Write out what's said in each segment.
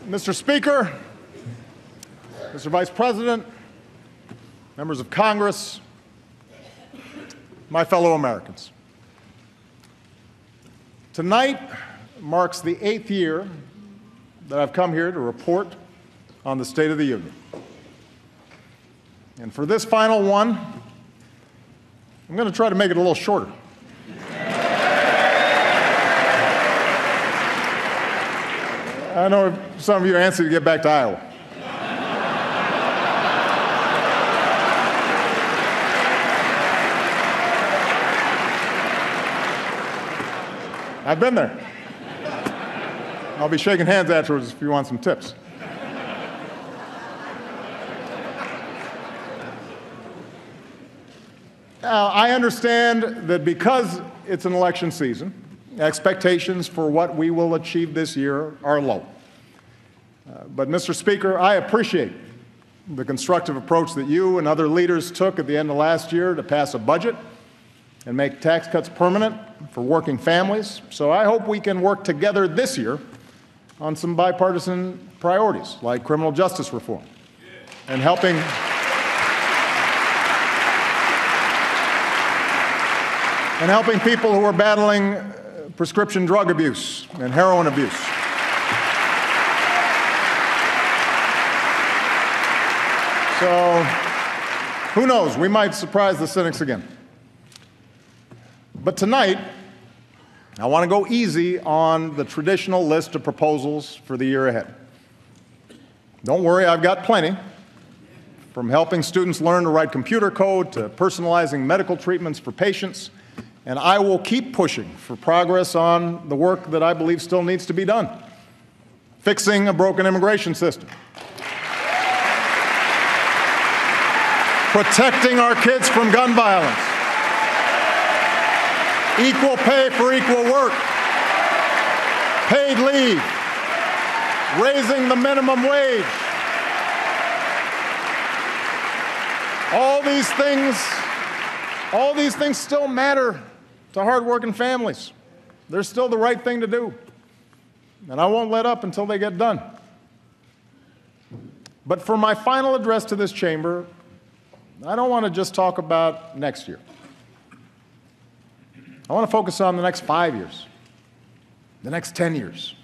Mr. Speaker, Mr. Vice President, members of Congress, my fellow Americans. Tonight marks the 8th year that I've come here to report on the State of the Union. And for this final one, I'm going to try to make it a little shorter. I know some of you are anxious to get back to Iowa. I've been there. I'll be shaking hands afterwards if you want some tips. Now, I understand that because it's an election season, expectations for what we will achieve this year are low. But, Mr. Speaker, I appreciate the constructive approach that you and other leaders took at the end of last year to pass a budget and make tax cuts permanent for working families. So I hope we can work together this year on some bipartisan priorities like criminal justice reform and helping people who are battling prescription drug abuse and heroin abuse. So, who knows? We might surprise the cynics again. But tonight, I want to go easy on the traditional list of proposals for the year ahead. Don't worry, I've got plenty. From helping students learn to write computer code to personalizing medical treatments for patients. And I will keep pushing for progress on the work that I believe still needs to be done. Fixing a broken immigration system. Protecting our kids from gun violence. Equal pay for equal work. Paid leave. Raising the minimum wage. All these things still matter to hardworking families. They're still the right thing to do. And I won't let up until they get done. But for my final address to this chamber, I don't want to just talk about next year. I want to focus on the next 5 years, the next 10 years,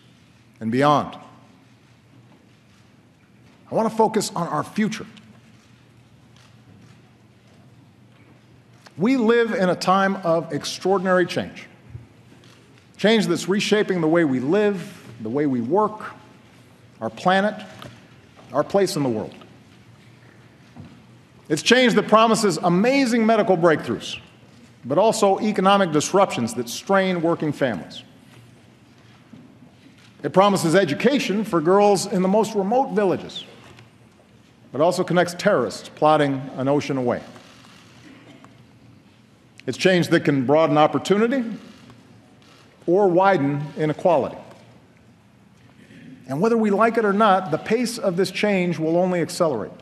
and beyond. I want to focus on our future. We live in a time of extraordinary change. Change that's reshaping the way we live, the way we work, our planet, our place in the world. It's change that promises amazing medical breakthroughs, but also economic disruptions that strain working families. It promises education for girls in the most remote villages, but also connects terrorists plotting an ocean away. It's change that can broaden opportunity or widen inequality. And whether we like it or not, the pace of this change will only accelerate.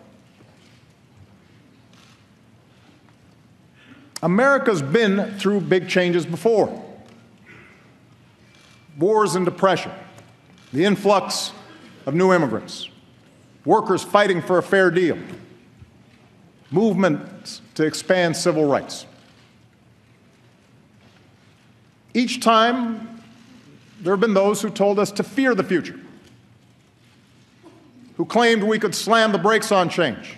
America's been through big changes before. Wars and depression, the influx of new immigrants, workers fighting for a fair deal, movements to expand civil rights. Each time, there have been those who told us to fear the future, who claimed we could slam the brakes on change,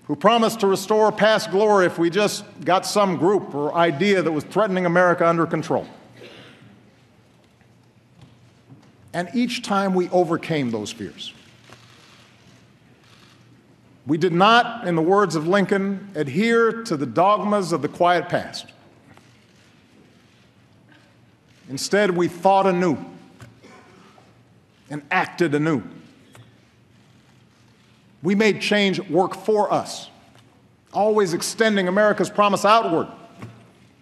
who promised to restore past glory if we just got some group or idea that was threatening America under control. And each time we overcame those fears. We did not, in the words of Lincoln, adhere to the dogmas of the quiet past. Instead, we thought anew and acted anew. We made change work for us, always extending America's promise outward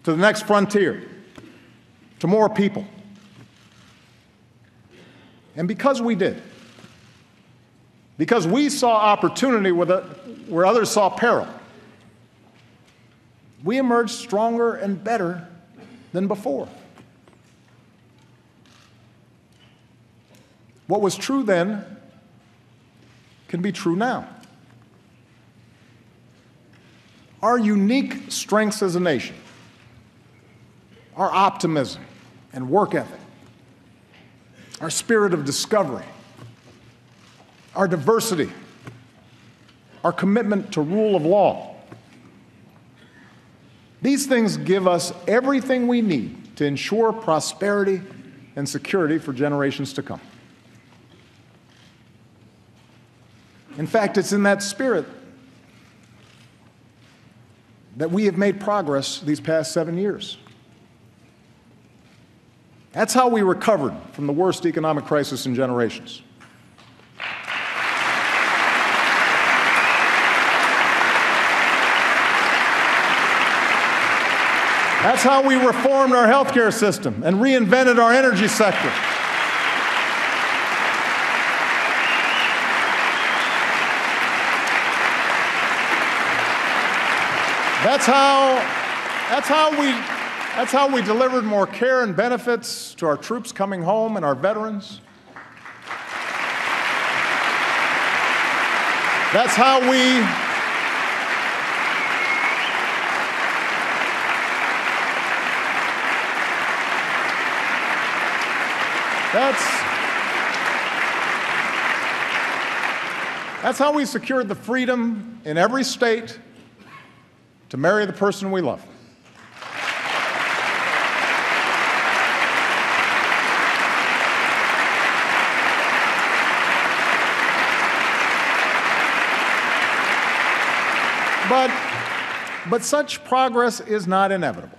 to the next frontier, to more people. And because we did, because we saw opportunity where others saw peril, we emerged stronger and better than before. What was true then can be true now. Our unique strengths as a nation, our optimism and work ethic, our spirit of discovery, our diversity, our commitment to rule of law. These things give us everything we need to ensure prosperity and security for generations to come. In fact, it's in that spirit that we have made progress these past 7 years. That's how we recovered from the worst economic crisis in generations. That's how we reformed our healthcare system and reinvented our energy sector. That's how we delivered more care and benefits to our troops coming home and our veterans. That's how we That's how we secured the freedom in every state to marry the person we love. But such progress is not inevitable.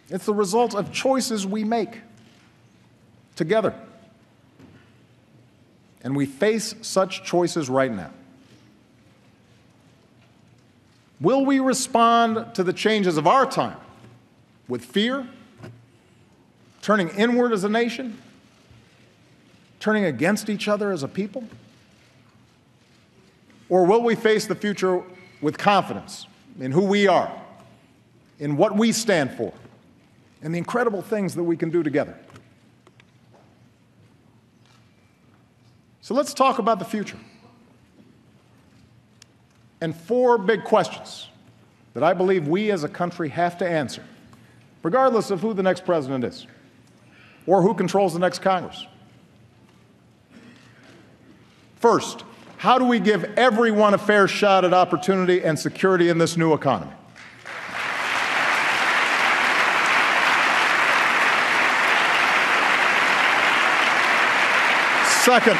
It's the result of choices we make together. And we face such choices right now. Will we respond to the changes of our time with fear, turning inward as a nation, turning against each other as a people? Or will we face the future with confidence in who we are, in what we stand for, and the incredible things that we can do together? So let's talk about the future. And 4 big questions that I believe we as a country have to answer, regardless of who the next president is or who controls the next Congress. First, how do we give everyone a fair shot at opportunity and security in this new economy? Second,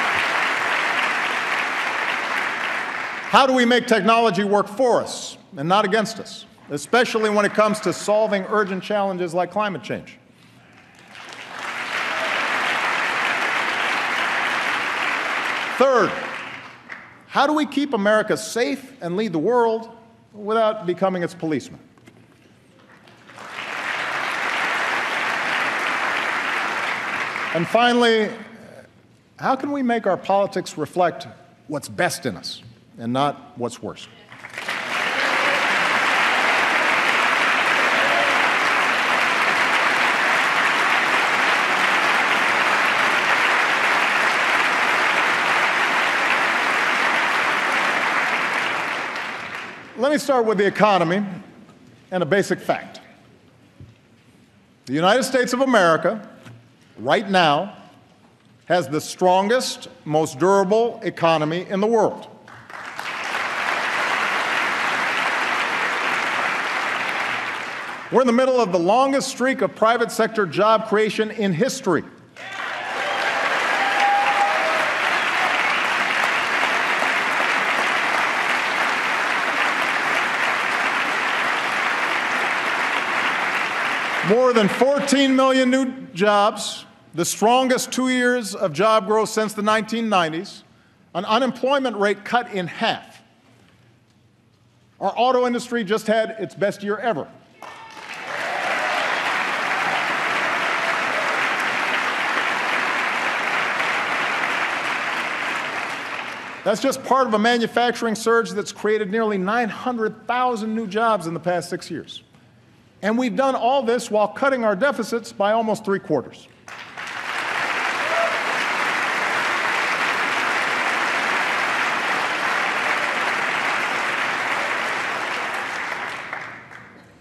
how do we make technology work for us and not against us, especially when it comes to solving urgent challenges like climate change? Third, how do we keep America safe and lead the world without becoming its policeman? And finally, how can we make our politics reflect what's best in us and not what's worst? Let me start with the economy and a basic fact. The United States of America, right now, has the strongest, most durable economy in the world. We're in the middle of the longest streak of private sector job creation in history. More than 14 million new jobs, the strongest 2 years of job growth since the 1990s, an unemployment rate cut in half. Our auto industry just had its best year ever. That's just part of a manufacturing surge that's created nearly 900,000 new jobs in the past 6 years. And we've done all this while cutting our deficits by almost 3/4.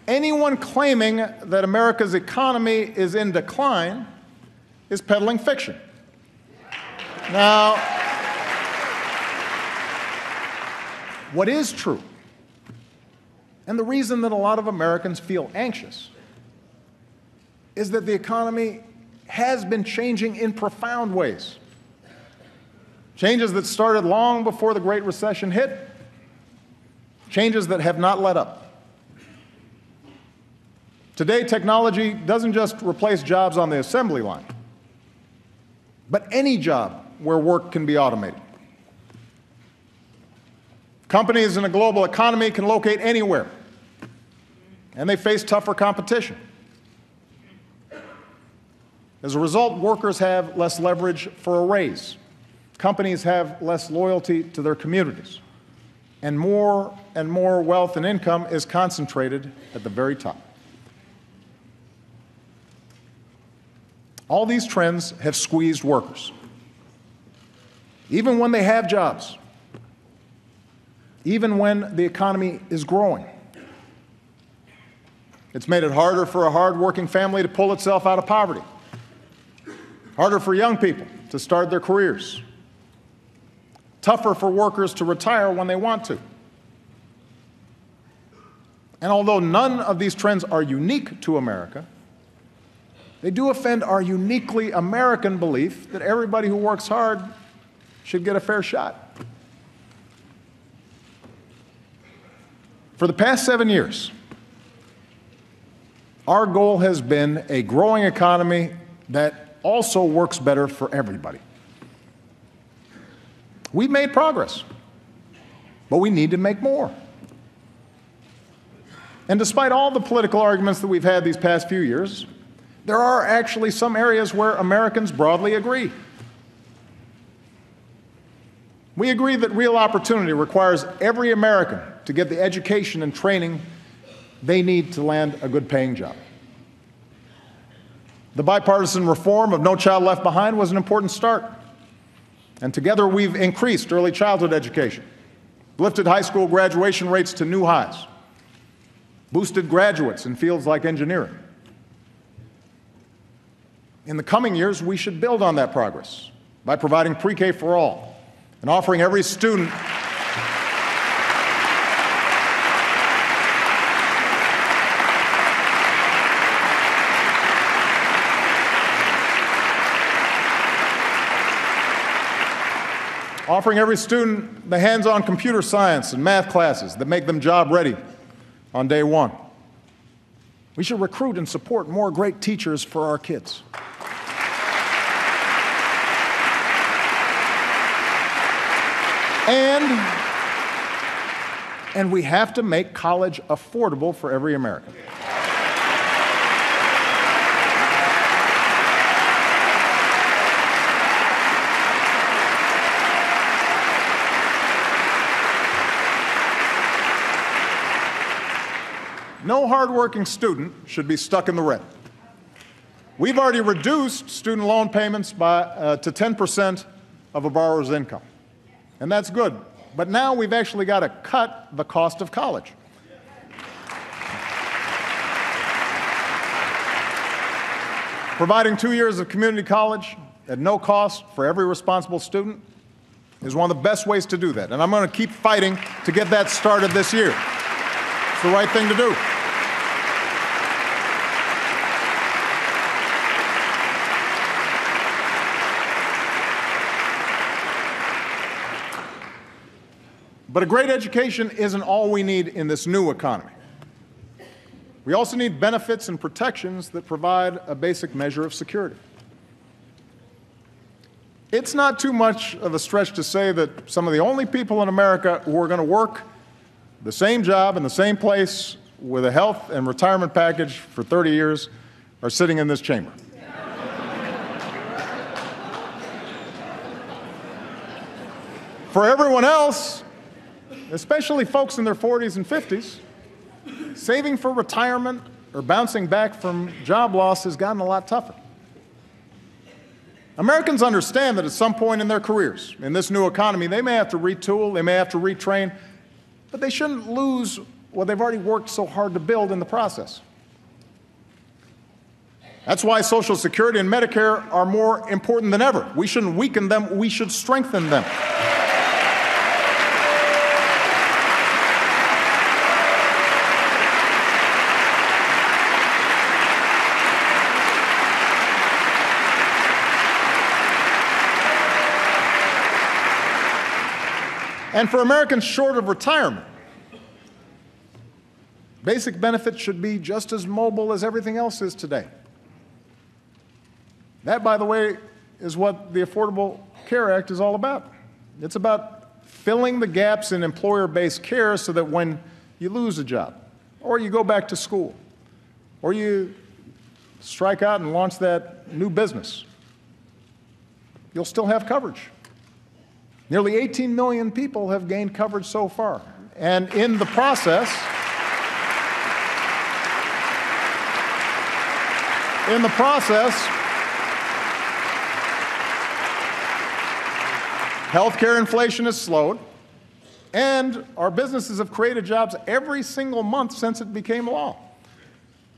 Anyone claiming that America's economy is in decline is peddling fiction. Now, what is true, and the reason that a lot of Americans feel anxious, is that the economy has been changing in profound ways. Changes that started long before the Great Recession hit, changes that have not let up. Today, technology doesn't just replace jobs on the assembly line, but any job where work can be automated. Companies in a global economy can locate anywhere, and they face tougher competition. As a result, workers have less leverage for a raise. Companies have less loyalty to their communities. And more wealth and income is concentrated at the very top. All these trends have squeezed workers, even when they have jobs, even when the economy is growing. It's made it harder for a hard-working family to pull itself out of poverty, harder for young people to start their careers, tougher for workers to retire when they want to. And although none of these trends are unique to America, they do offend our uniquely American belief that everybody who works hard should get a fair shot. For the past 7 years, our goal has been a growing economy that also works better for everybody. We've made progress, but we need to make more. And despite all the political arguments that we've had these past few years, there are actually some areas where Americans broadly agree. We agree that real opportunity requires every American to get the education and training they need to land a good-paying job. The bipartisan reform of No Child Left Behind was an important start. And together we've increased early childhood education, lifted high school graduation rates to new highs, boosted graduates in fields like engineering. In the coming years, we should build on that progress by providing pre-K for all and offering every student the hands-on computer science and math classes that make them job ready on day one. We should recruit and support more great teachers for our kids. And we have to make college affordable for every American. No hardworking student should be stuck in the red. We've already reduced student loan payments to 10% of a borrower's income. And that's good. But now we've actually got to cut the cost of college. Providing 2 years of community college at no cost for every responsible student is one of the best ways to do that. And I'm going to keep fighting to get that started this year. It's the right thing to do. But a great education isn't all we need in this new economy. We also need benefits and protections that provide a basic measure of security. It's not too much of a stretch to say that some of the only people in America who are going to work the same job in the same place with a health and retirement package for 30 years are sitting in this chamber. For everyone else, especially folks in their 40s and 50s, saving for retirement or bouncing back from job loss has gotten a lot tougher. Americans understand that at some point in their careers, in this new economy, they may have to retool, they may have to retrain, but they shouldn't lose what they've already worked so hard to build in the process. That's why Social Security and Medicare are more important than ever. We shouldn't weaken them, we should strengthen them. And for Americans short of retirement, basic benefits should be just as mobile as everything else is today. That, by the way, is what the Affordable Care Act is all about. It's about filling the gaps in employer-based care so that when you lose a job, or you go back to school, or you strike out and launch that new business, you'll still have coverage. Nearly 18 million people have gained coverage so far. And in the process, healthcare inflation has slowed, and our businesses have created jobs every single month since it became law.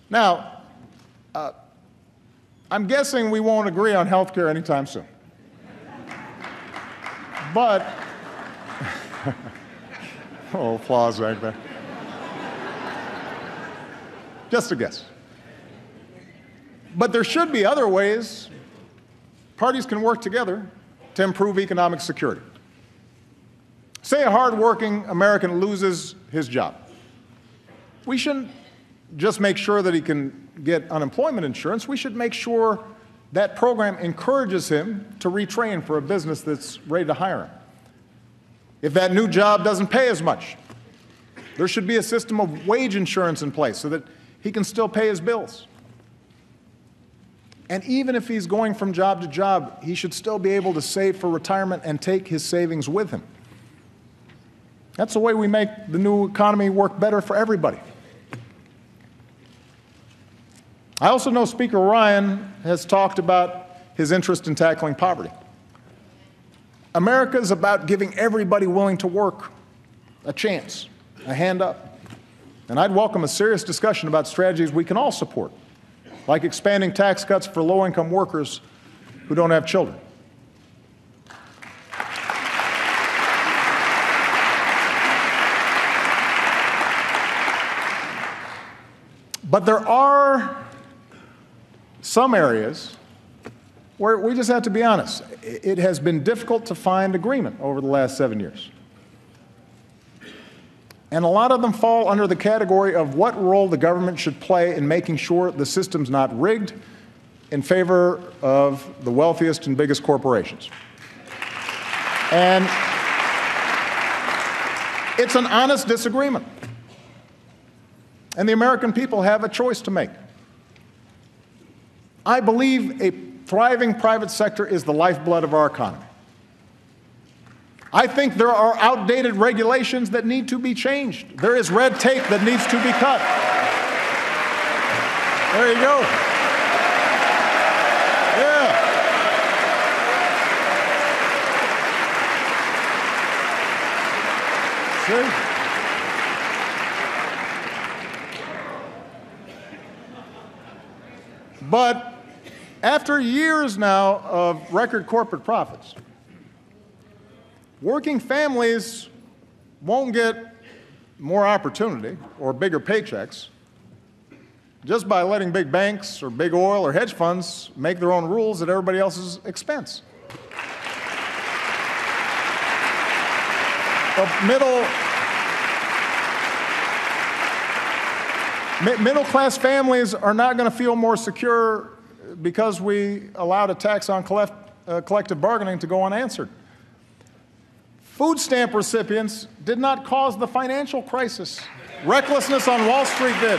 Now, I'm guessing we won't agree on healthcare anytime soon. But, oh, applause back there. Just a guess. But there should be other ways parties can work together to improve economic security. Say a hardworking American loses his job. We shouldn't just make sure that he can get unemployment insurance. We should make sure that program encourages him to retrain for a business that's ready to hire him. If that new job doesn't pay as much, there should be a system of wage insurance in place so that he can still pay his bills. And even if he's going from job to job, he should still be able to save for retirement and take his savings with him. That's the way we make the new economy work better for everybody. I also know Speaker Ryan has talked about his interest in tackling poverty. America is about giving everybody willing to work a chance, a hand up. And I'd welcome a serious discussion about strategies we can all support, like expanding tax cuts for low-income workers who don't have children. But there are some areas where we just have to be honest. It has been difficult to find agreement over the last 7 years. And a lot of them fall under the category of what role the government should play in making sure the system's not rigged in favor of the wealthiest and biggest corporations. And it's an honest disagreement. And the American people have a choice to make. I believe a thriving private sector is the lifeblood of our economy. I think there are outdated regulations that need to be changed. There is red tape that needs to be cut. There you go. Yeah. See? But after years now of record corporate profits, working families won't get more opportunity or bigger paychecks just by letting big banks or big oil or hedge funds make their own rules at everybody else's expense. Middle-class families are not going to feel more secure because we allowed a tax on collective bargaining to go unanswered. Food stamp recipients did not cause the financial crisis. Recklessness on Wall Street did.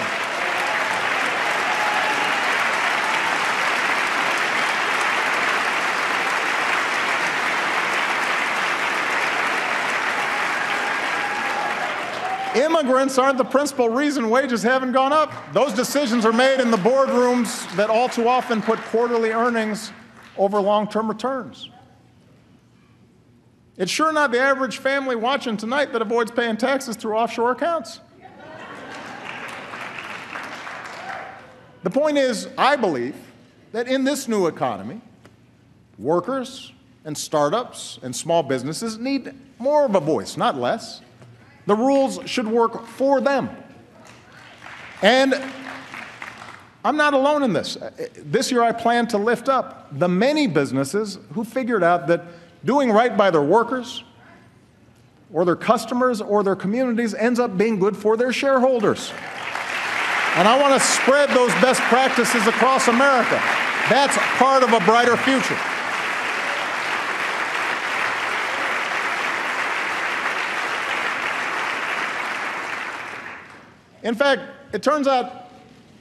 Immigrants aren't the principal reason wages haven't gone up. Those decisions are made in the boardrooms that all too often put quarterly earnings over long-term returns. It's sure not the average family watching tonight that avoids paying taxes through offshore accounts. The point is, I believe that in this new economy, workers and startups and small businesses need more of a voice, not less. The rules should work for them. And I'm not alone in this. This year I plan to lift up the many businesses who figured out that doing right by their workers or their customers or their communities ends up being good for their shareholders. And I want to spread those best practices across America. That's part of a brighter future. In fact, it turns out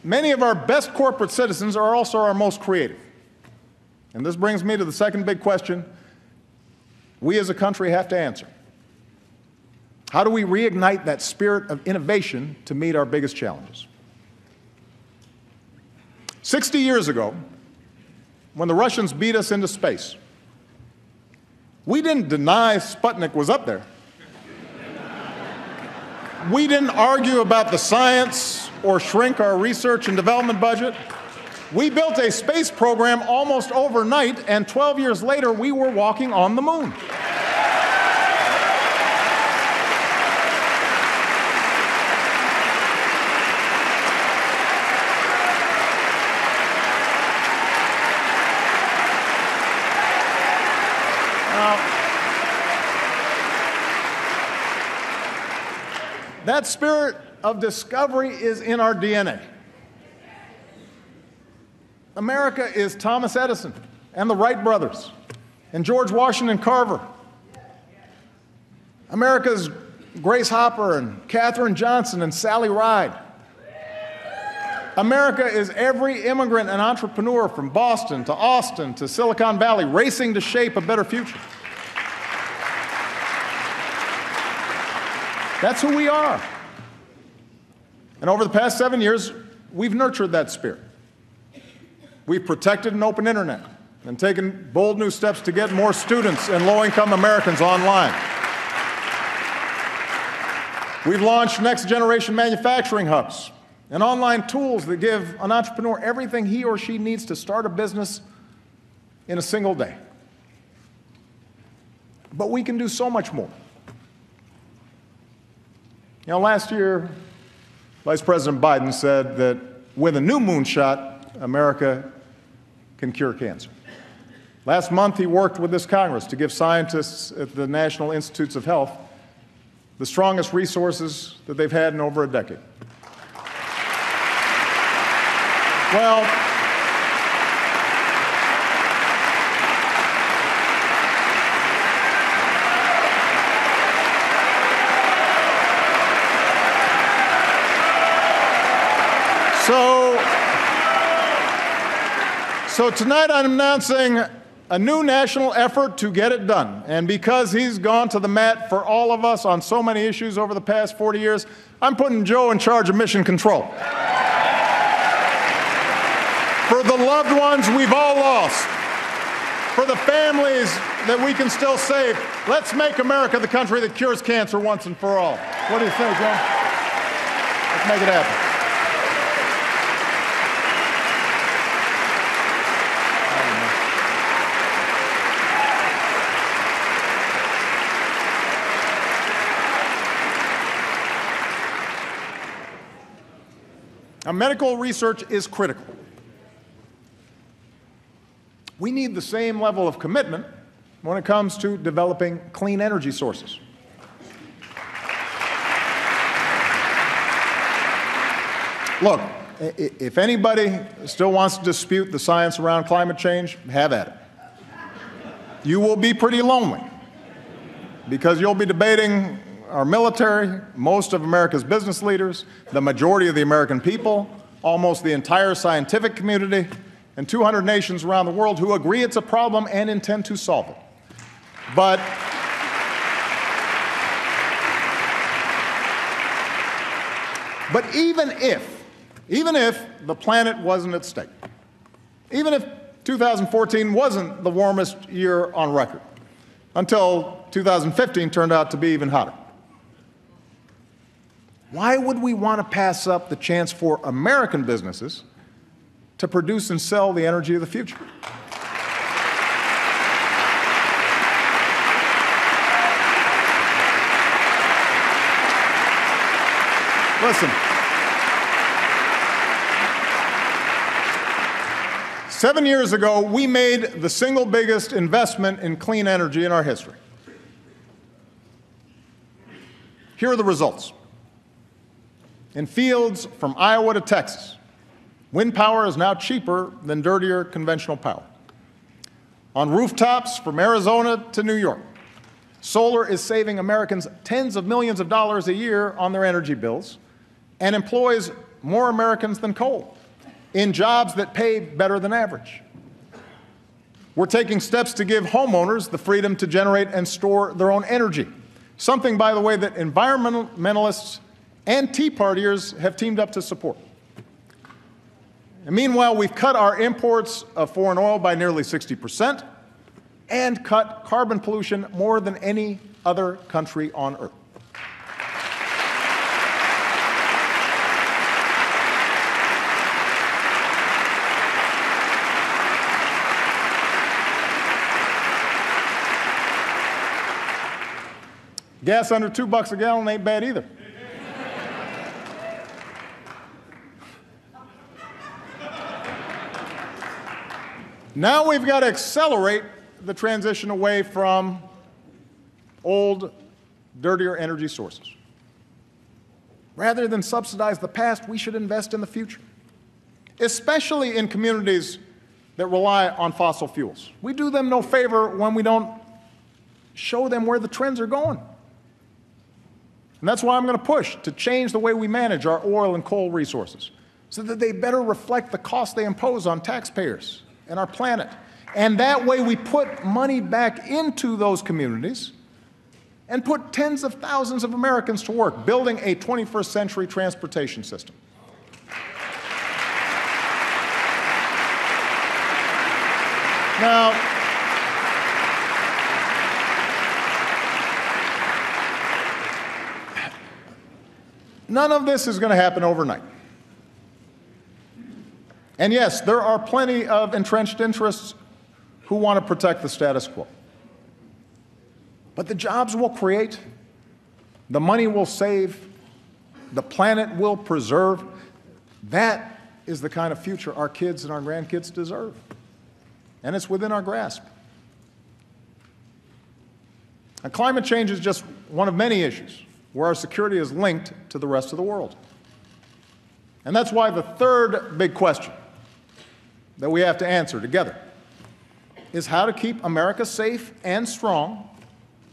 many of our best corporate citizens are also our most creative. And this brings me to the second big question we as a country have to answer. How do we reignite that spirit of innovation to meet our biggest challenges? 60 years ago, when the Russians beat us into space, we didn't deny Sputnik was up there. We didn't argue about the science or shrink our research and development budget. We built a space program almost overnight, and 12 years later, we were walking on the moon. That spirit of discovery is in our DNA. America is Thomas Edison and the Wright brothers and George Washington Carver. America's Grace Hopper and Katherine Johnson and Sally Ride. America is every immigrant and entrepreneur from Boston to Austin to Silicon Valley racing to shape a better future. That's who we are. And over the past 7 years, we've nurtured that spirit. We've protected an open internet and taken bold new steps to get more students and low-income Americans online. We've launched next-generation manufacturing hubs and online tools that give an entrepreneur everything he or she needs to start a business in a single day. But we can do so much more. You know, last year, Vice President Biden said that with a new moonshot, America can cure cancer. Last month, he worked with this Congress to give scientists at the National Institutes of Health the strongest resources that they've had in over a decade. Well, So tonight I'm announcing a new national effort to get it done. And because he's gone to the mat for all of us on so many issues over the past 40 years, I'm putting Joe in charge of mission control. For the loved ones we've all lost, for the families that we can still save, let's make America the country that cures cancer once and for all. What do you think, Joe? Let's make it happen. Now, medical research is critical. We need the same level of commitment when it comes to developing clean energy sources. Look, if anybody still wants to dispute the science around climate change, have at it. You will be pretty lonely because you'll be debating our military, most of America's business leaders, the majority of the American people, almost the entire scientific community, and 200 nations around the world who agree it's a problem and intend to solve it. But even if the planet wasn't at stake, even if 2014 wasn't the warmest year on record, until 2015 turned out to be even hotter, why would we want to pass up the chance for American businesses to produce and sell the energy of the future. Listen, 7 years ago, we made the single biggest investment in clean energy in our history. Here are the results. In fields from Iowa to Texas, wind power is now cheaper than dirtier conventional power. On rooftops from Arizona to New York, solar is saving Americans tens of millions of dollars a year on their energy bills and employs more Americans than coal in jobs that pay better than average. We're taking steps to give homeowners the freedom to generate and store their own energy, something, by the way, that environmentalists and Tea Partiers have teamed up to support. And meanwhile, we've cut our imports of foreign oil by nearly 60% and cut carbon pollution more than any other country on earth. Gas under $2 a gallon ain't bad either. Now we've got to accelerate the transition away from old, dirtier energy sources. Rather than subsidize the past, we should invest in the future, especially in communities that rely on fossil fuels. We do them no favor when we don't show them where the trends are going. And that's why I'm going to push to change the way we manage our oil and coal resources so that they better reflect the cost they impose on taxpayers and our planet. And that way we put money back into those communities and put tens of thousands of Americans to work building a 21st century transportation system. Now, none of this is going to happen overnight. And yes, there are plenty of entrenched interests who want to protect the status quo. But the jobs we'll create, the money we'll save, the planet we'll preserve, that is the kind of future our kids and our grandkids deserve. And it's within our grasp. And climate change is just one of many issues where our security is linked to the rest of the world. And that's why the third big question that we have to answer together is how to keep America safe and strong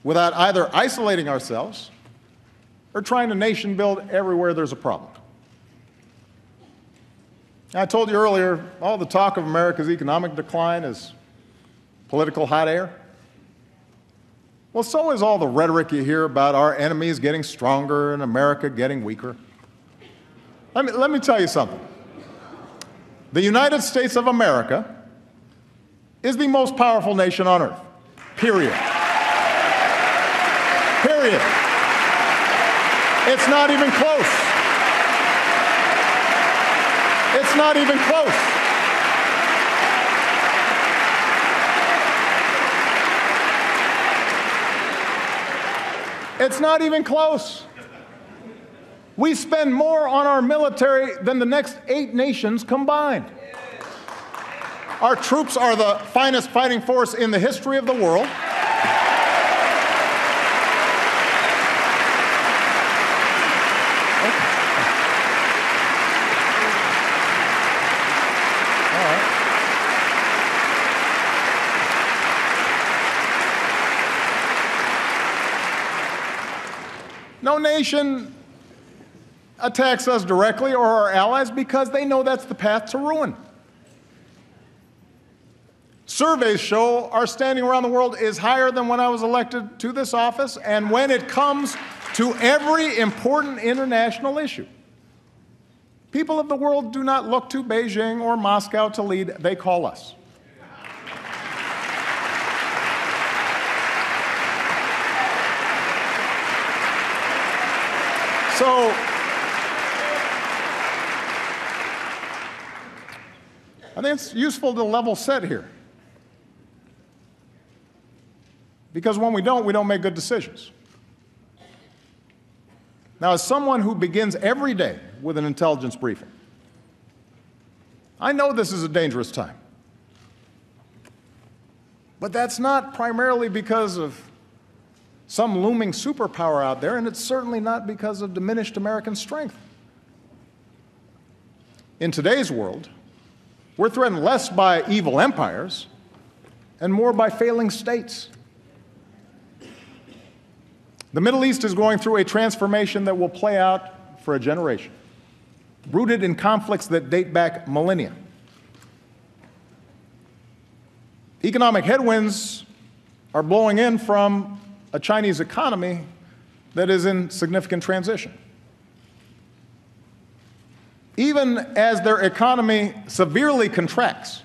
without either isolating ourselves or trying to nation build everywhere there's a problem. I told you earlier, all the talk of America's economic decline is political hot air. Well, so is all the rhetoric you hear about our enemies getting stronger and America getting weaker. Let me tell you something. The United States of America is the most powerful nation on earth, period. Period. It's not even close. It's not even close. It's not even close. We spend more on our military than the next 8 nations combined. Our troops are the finest fighting force in the history of the world. No nation attacks us directly or our allies because they know that's the path to ruin. Surveys show our standing around the world is higher than when I was elected to this office, and when it comes to every important international issue, people of the world do not look to Beijing or Moscow to lead, they call us. So, think it's useful to level set here. Because when we don't make good decisions. Now, as someone who begins every day with an intelligence briefing, I know this is a dangerous time. But that's not primarily because of some looming superpower out there, and it's certainly not because of diminished American strength. In today's world, we're threatened less by evil empires and more by failing states. The Middle East is going through a transformation that will play out for a generation, rooted in conflicts that date back millennia. Economic headwinds are blowing in from a Chinese economy that is in significant transition. Even as their economy severely contracts,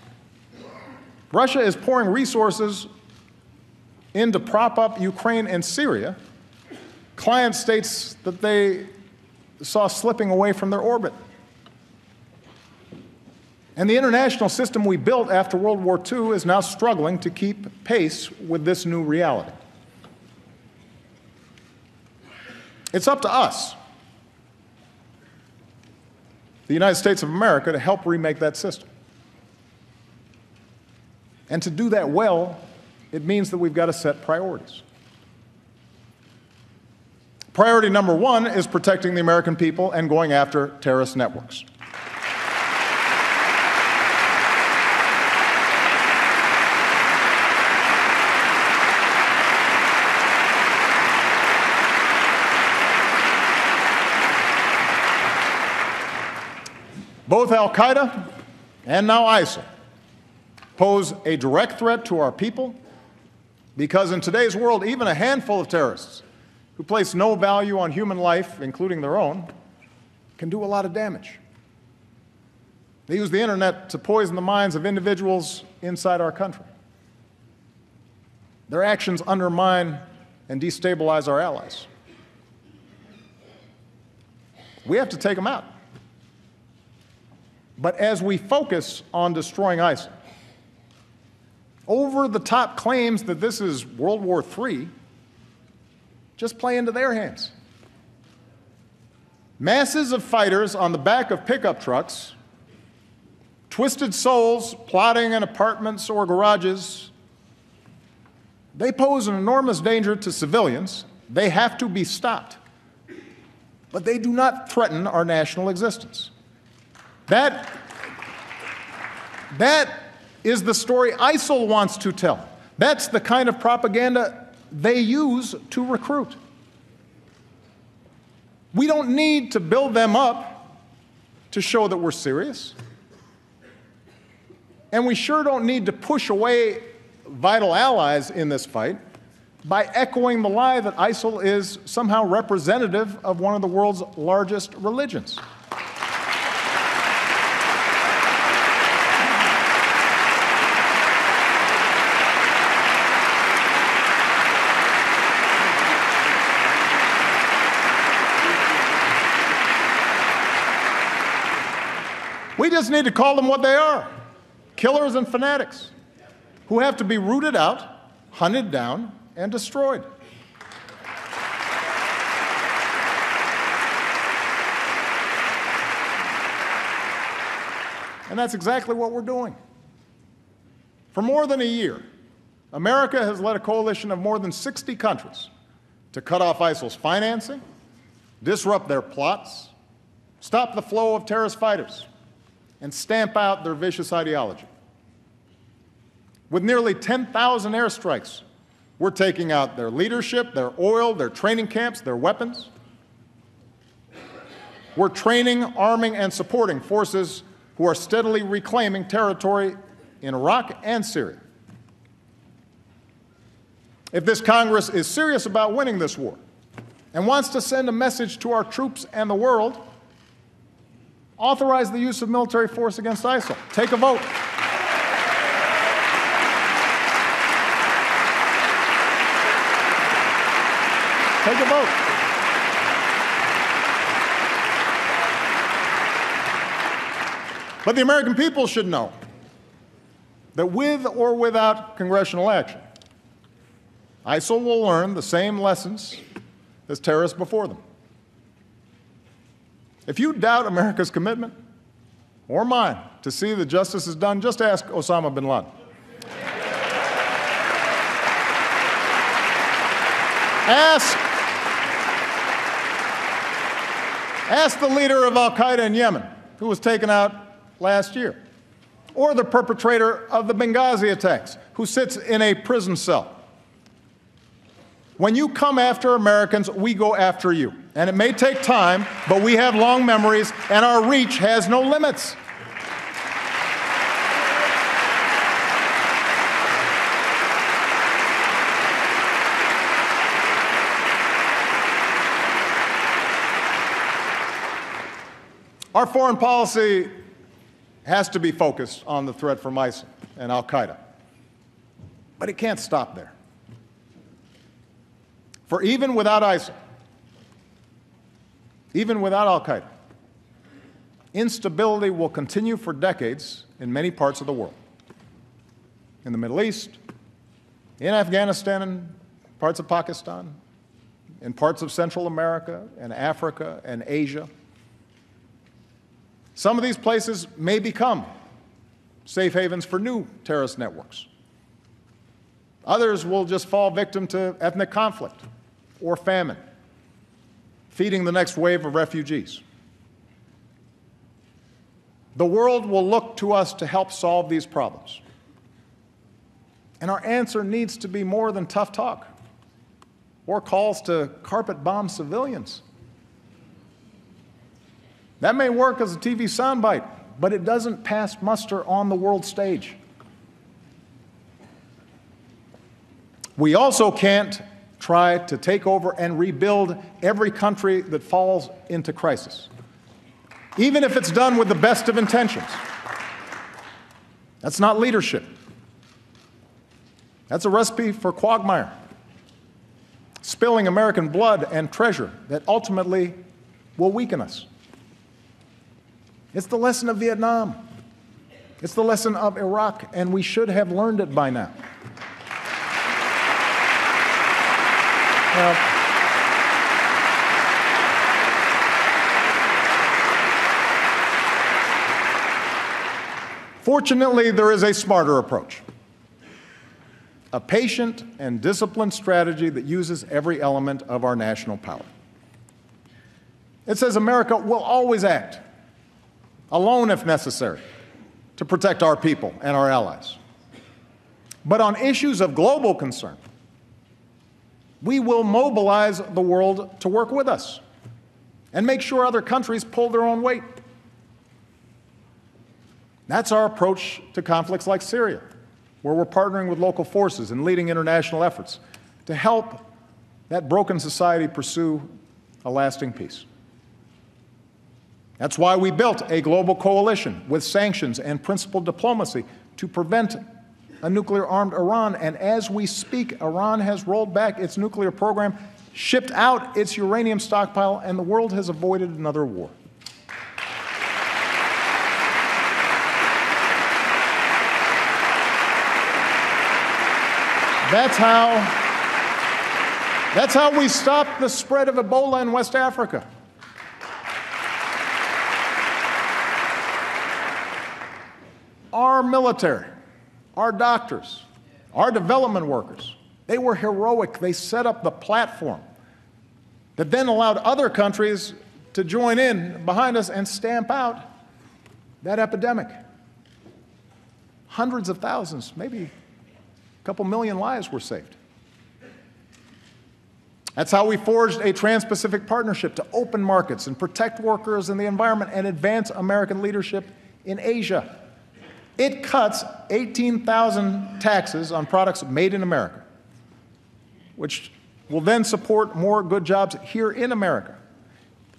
Russia is pouring resources in to prop up Ukraine and Syria, client states that they saw slipping away from their orbit. And the international system we built after World War II is now struggling to keep pace with this new reality. It's up to us, the United States of America, to help remake that system. And to do that well, it means that we've got to set priorities. Priority number one is protecting the American people and going after terrorist networks. Both al-Qaeda and now ISIL pose a direct threat to our people because in today's world, even a handful of terrorists who place no value on human life, including their own, can do a lot of damage. They use the internet to poison the minds of individuals inside our country. Their actions undermine and destabilize our allies. We have to take them out. But as we focus on destroying ISIL, over-the-top claims that this is World War III just play into their hands. Masses of fighters on the back of pickup trucks, twisted souls plotting in apartments or garages, they pose an enormous danger to civilians. They have to be stopped. But they do not threaten our national existence. That is the story ISIL wants to tell. That's the kind of propaganda they use to recruit. We don't need to build them up to show that we're serious. And we sure don't need to push away vital allies in this fight by echoing the lie that ISIL is somehow representative of one of the world's largest religions. We just need to call them what they are, killers and fanatics who have to be rooted out, hunted down, and destroyed. And that's exactly what we're doing. For more than a year, America has led a coalition of more than 60 countries to cut off ISIL's financing, disrupt their plots, stop the flow of terrorist fighters, and stamp out their vicious ideology. With nearly 10,000 airstrikes, we're taking out their leadership, their oil, their training camps, their weapons. We're training, arming, and supporting forces who are steadily reclaiming territory in Iraq and Syria. If this Congress is serious about winning this war and wants to send a message to our troops and the world, authorize the use of military force against ISIL. Take a vote. Take a vote. But the American people should know that with or without congressional action, ISIL will learn the same lessons as terrorists before them. If you doubt America's commitment, or mine, to see that justice is done, just ask Osama bin Laden. Ask the leader of al-Qaeda in Yemen, who was taken out last year, or the perpetrator of the Benghazi attacks, who sits in a prison cell. When you come after Americans, we go after you. And it may take time, but we have long memories, and our reach has no limits. Our foreign policy has to be focused on the threat from ISIL and al-Qaeda. But it can't stop there. For even without ISIL, even without al-Qaeda, instability will continue for decades in many parts of the world. In the Middle East, in Afghanistan and parts of Pakistan, in parts of Central America and Africa and Asia. Some of these places may become safe havens for new terrorist networks. Others will just fall victim to ethnic conflict or famine, feeding the next wave of refugees. The world will look to us to help solve these problems. And our answer needs to be more than tough talk or calls to carpet bomb civilians. That may work as a TV soundbite, but it doesn't pass muster on the world stage. We also can't try to take over and rebuild every country that falls into crisis, even if it's done with the best of intentions. That's not leadership. That's a recipe for quagmire, spilling American blood and treasure that ultimately will weaken us. It's the lesson of Vietnam. It's the lesson of Iraq, and we should have learned it by now. Fortunately, there is a smarter approach, a patient and disciplined strategy that uses every element of our national power. It says America will always act, alone if necessary, to protect our people and our allies. But on issues of global concern, we will mobilize the world to work with us and make sure other countries pull their own weight. That's our approach to conflicts like Syria, where we're partnering with local forces and leading international efforts to help that broken society pursue a lasting peace. That's why we built a global coalition with sanctions and principled diplomacy to prevent a nuclear-armed Iran. And as we speak, Iran has rolled back its nuclear program, shipped out its uranium stockpile, and the world has avoided another war. That's how we stopped the spread of Ebola in West Africa. Our military, our doctors, our development workers, they were heroic. They set up the platform that then allowed other countries to join in behind us and stamp out that epidemic. Hundreds of thousands, maybe a couple million lives were saved. That's how we forged a Trans-Pacific Partnership to open markets and protect workers and the environment and advance American leadership in Asia. It cuts 18,000 taxes on products made in America, which will then support more good jobs here in America.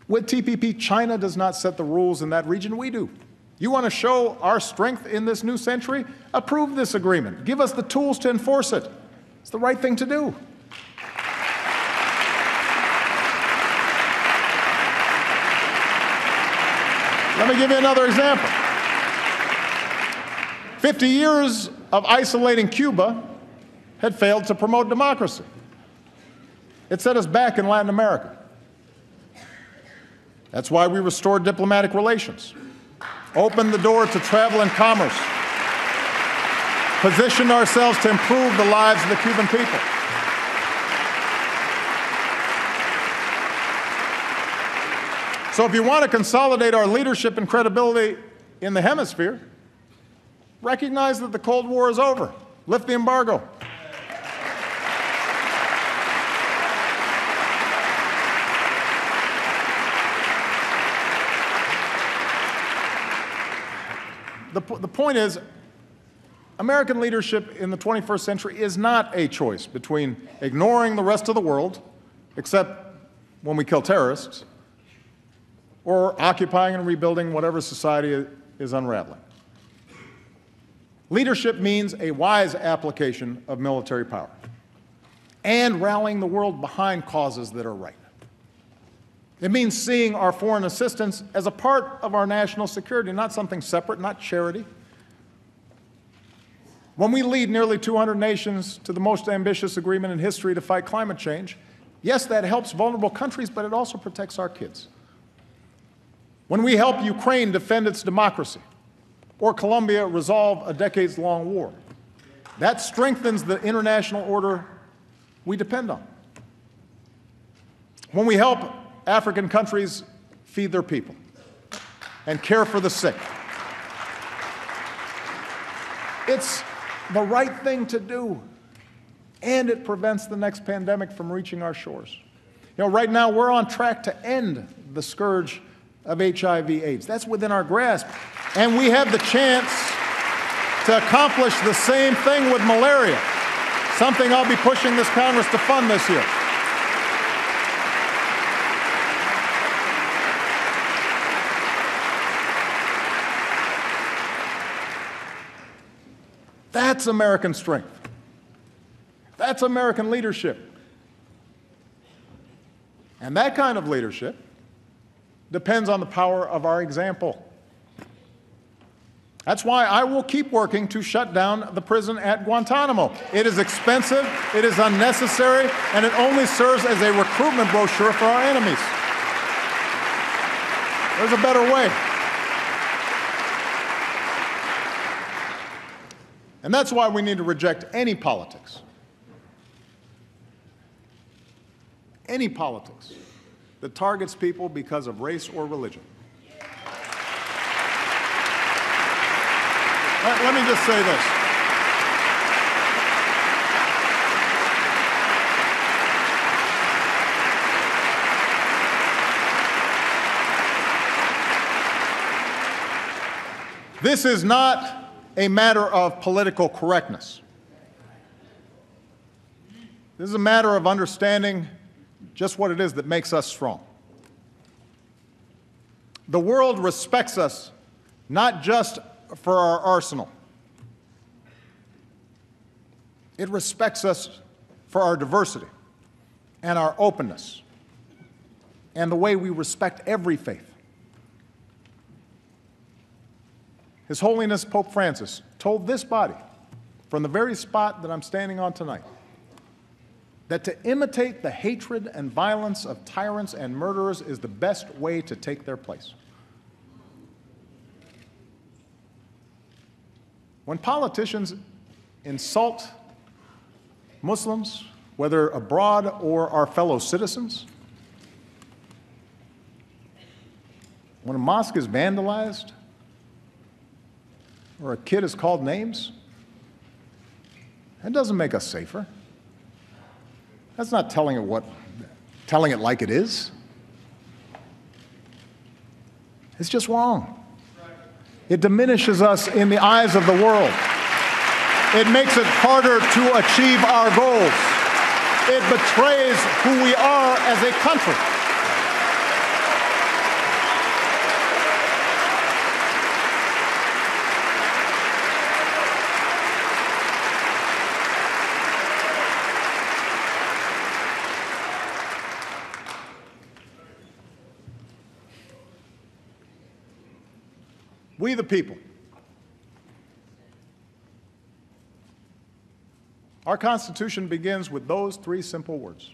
With TPP, China does not set the rules in that region, we do. You want to show our strength in this new century? Approve this agreement. Give us the tools to enforce it. It's the right thing to do. Let me give you another example. 50 years of isolating Cuba had failed to promote democracy. It set us back in Latin America. That's why we restored diplomatic relations, opened the door to travel and commerce, positioned ourselves to improve the lives of the Cuban people. So if you want to consolidate our leadership and credibility in the hemisphere, recognize that the Cold War is over. Lift the embargo. The point is, American leadership in the 21st century is not a choice between ignoring the rest of the world, except when we kill terrorists, or occupying and rebuilding whatever society is unraveling. Leadership means a wise application of military power and rallying the world behind causes that are right. It means seeing our foreign assistance as a part of our national security, not something separate, not charity. When we lead nearly 200 nations to the most ambitious agreement in history to fight climate change, yes, that helps vulnerable countries, but it also protects our kids. When we help Ukraine defend its democracy, or Colombia resolve a decades-long war, that strengthens the international order we depend on. When we help African countries feed their people and care for the sick, it's the right thing to do, and it prevents the next pandemic from reaching our shores. You know, right now we're on track to end the scourge of HIV/AIDS. That's within our grasp. And we have the chance to accomplish the same thing with malaria, something I'll be pushing this Congress to fund this year. That's American strength. That's American leadership. And that kind of leadership depends on the power of our example. That's why I will keep working to shut down the prison at Guantanamo. It is expensive, it is unnecessary, and it only serves as a recruitment brochure for our enemies. There's a better way. And that's why we need to reject any politics that targets people because of race or religion. Let me just say this. This is not a matter of political correctness. This is a matter of understanding just what it is that makes us strong. The world respects us not just for our arsenal. It respects us for our diversity and our openness and the way we respect every faith. His Holiness Pope Francis told this body, from the very spot that I'm standing on tonight, that to imitate the hatred and violence of tyrants and murderers is the best way to take their place. When politicians insult Muslims, whether abroad or our fellow citizens, when a mosque is vandalized or a kid is called names, that doesn't make us safer. That's not telling it like it is. It's just wrong. It diminishes us in the eyes of the world. It makes it harder to achieve our goals. It betrays who we are as a country. We the people Our Constitution begins with those three simple words.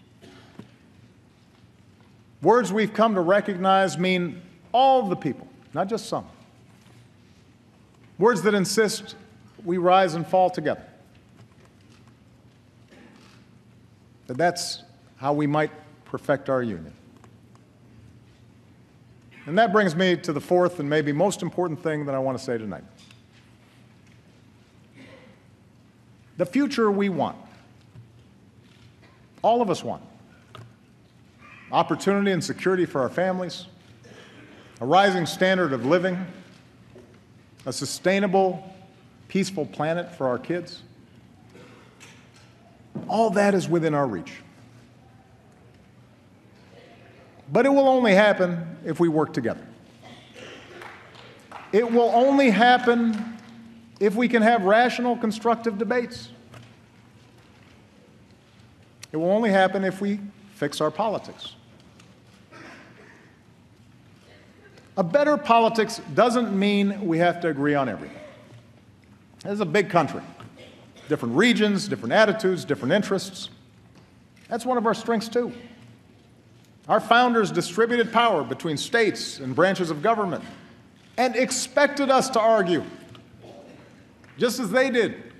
Words we've come to recognize mean all the people, not just some. Words that insist we rise and fall together. That's how we might perfect our union. And that brings me to the fourth and maybe most important thing that I want to say tonight. The future we want, all of us want. Opportunity and security for our families, a rising standard of living, a sustainable, peaceful planet for our kids. All that is within our reach. But it will only happen if we work together. It will only happen if we can have rational, constructive debates. It will only happen if we fix our politics. A better politics doesn't mean we have to agree on everything. This is a big country. Different regions, different attitudes, different interests. That's one of our strengths, too. Our founders distributed power between states and branches of government and expected us to argue, just as they did,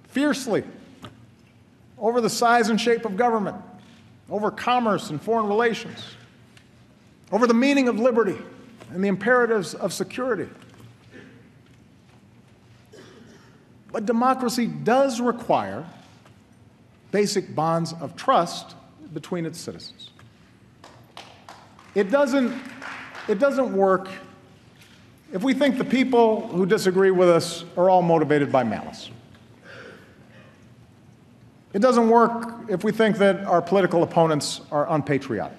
fiercely, over the size and shape of government, over commerce and foreign relations, over the meaning of liberty and the imperatives of security. But democracy does require basic bonds of trust between its citizens. It doesn't work if we think the people who disagree with us are all motivated by malice. It doesn't work if we think that our political opponents are unpatriotic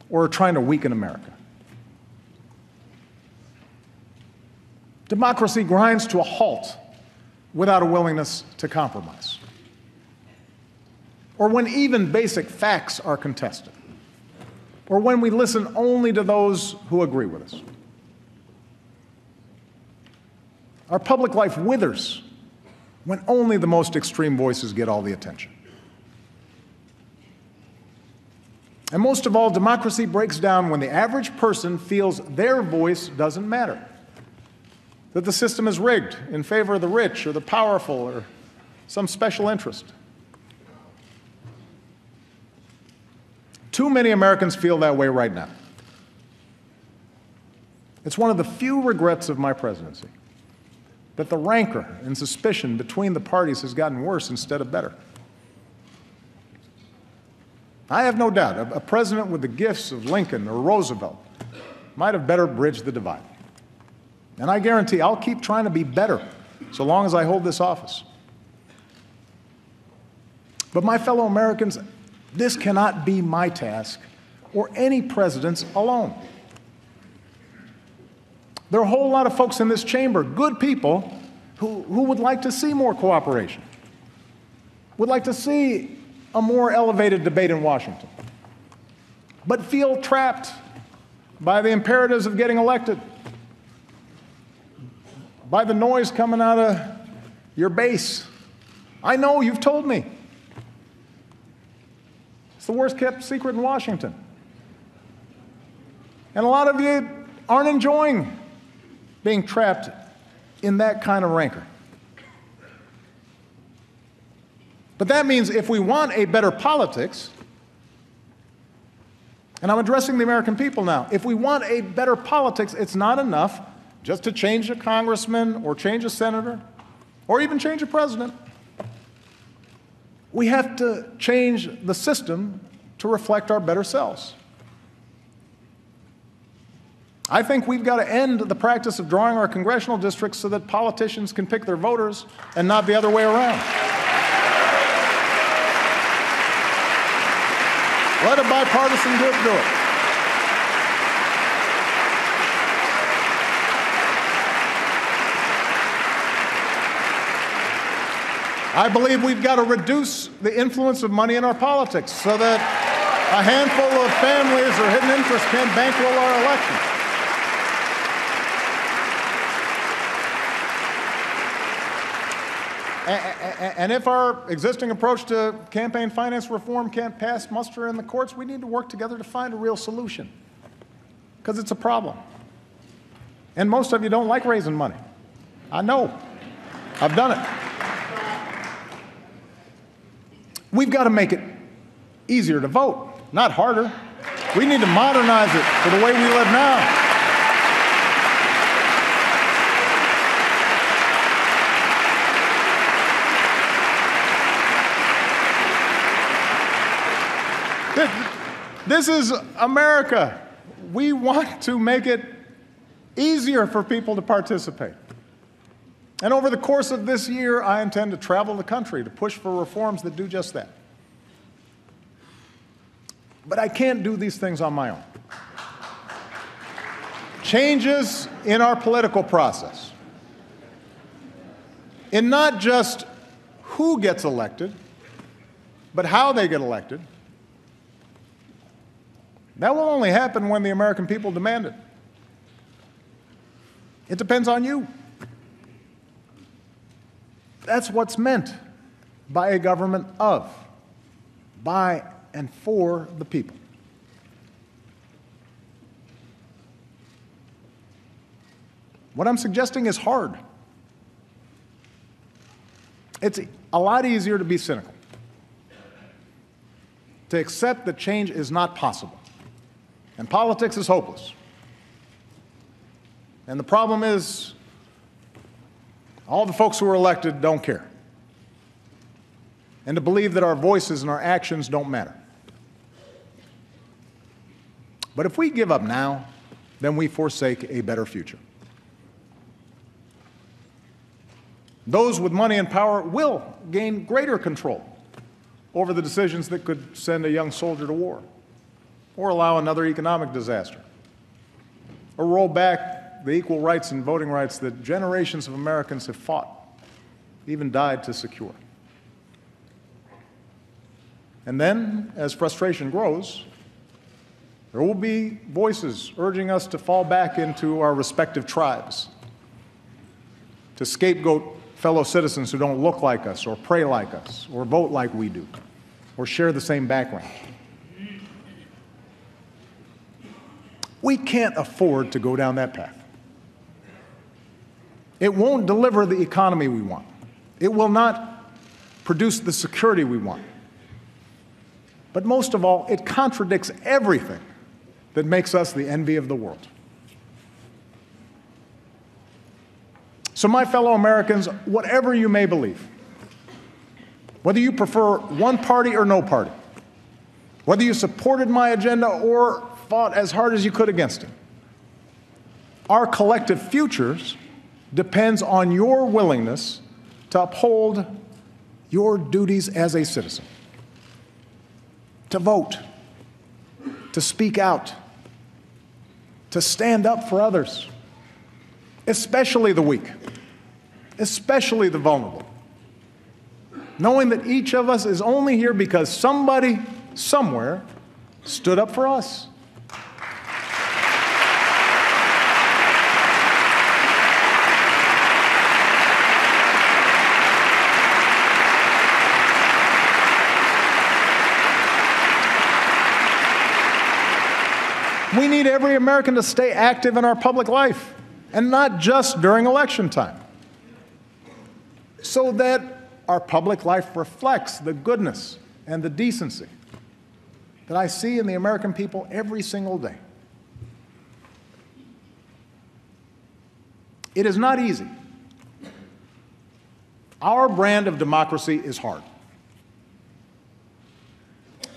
or are trying to weaken America. Democracy grinds to a halt without a willingness to compromise, or when even basic facts are contested, or when we listen only to those who agree with us. Our public life withers when only the most extreme voices get all the attention. And most of all, democracy breaks down when the average person feels their voice doesn't matter, that the system is rigged in favor of the rich or the powerful or some special interest. Too many Americans feel that way right now. It's one of the few regrets of my presidency that the rancor and suspicion between the parties has gotten worse instead of better. I have no doubt a president with the gifts of Lincoln or Roosevelt might have better bridged the divide. And I guarantee I'll keep trying to be better so long as I hold this office. But my fellow Americans, this cannot be my task or any president's alone. There are a whole lot of folks in this chamber, good people, who would like to see more cooperation, would like to see a more elevated debate in Washington, but feel trapped by the imperatives of getting elected, by the noise coming out of your base. I know, you've told me. It's the worst kept secret in Washington. And a lot of you aren't enjoying being trapped in that kind of rancor. But that means if we want a better politics, and I'm addressing the American people now, if we want a better politics, it's not enough just to change a congressman or change a senator or even change a president. We have to change the system to reflect our better selves. I think we've got to end the practice of drawing our congressional districts so that politicians can pick their voters and not the other way around. Let a bipartisan group do it. I believe we've got to reduce the influence of money in our politics so that a handful of families or hidden interests can't bankroll our elections. And if our existing approach to campaign finance reform can't pass muster in the courts, we need to work together to find a real solution, because it's a problem. And most of you don't like raising money. I know. I've done it. We've got to make it easier to vote, not harder. We need to modernize it for the way we live now. This is America. We want to make it easier for people to participate. And over the course of this year, I intend to travel the country to push for reforms that do just that. But I can't do these things on my own. Changes in our political process, in not just who gets elected, but how they get elected, that will only happen when the American people demand it. It depends on you. That's what's meant by a government of, by and for the people. What I'm suggesting is hard. It's a lot easier to be cynical, to accept that change is not possible. And politics is hopeless. And the problem is, all the folks who are elected don't care. And to believe that our voices and our actions don't matter. But if we give up now, then we forsake a better future. Those with money and power will gain greater control over the decisions that could send a young soldier to war, or allow another economic disaster, or roll back the equal rights and voting rights that generations of Americans have fought, even died to secure. And then, as frustration grows, there will be voices urging us to fall back into our respective tribes, to scapegoat fellow citizens who don't look like us, or pray like us, or vote like we do, or share the same background. We can't afford to go down that path. It won't deliver the economy we want. It will not produce the security we want. But most of all, it contradicts everything that makes us the envy of the world. So, my fellow Americans, whatever you may believe, whether you prefer one party or no party, whether you supported my agenda or fought as hard as you could against it, our collective futures depends on your willingness to uphold your duties as a citizen, to vote, to speak out, to stand up for others, especially the weak, especially the vulnerable, knowing that each of us is only here because somebody, somewhere, stood up for us. We need every American to stay active in our public life, and not just during election time, so that our public life reflects the goodness and the decency that I see in the American people every single day. It is not easy. Our brand of democracy is hard.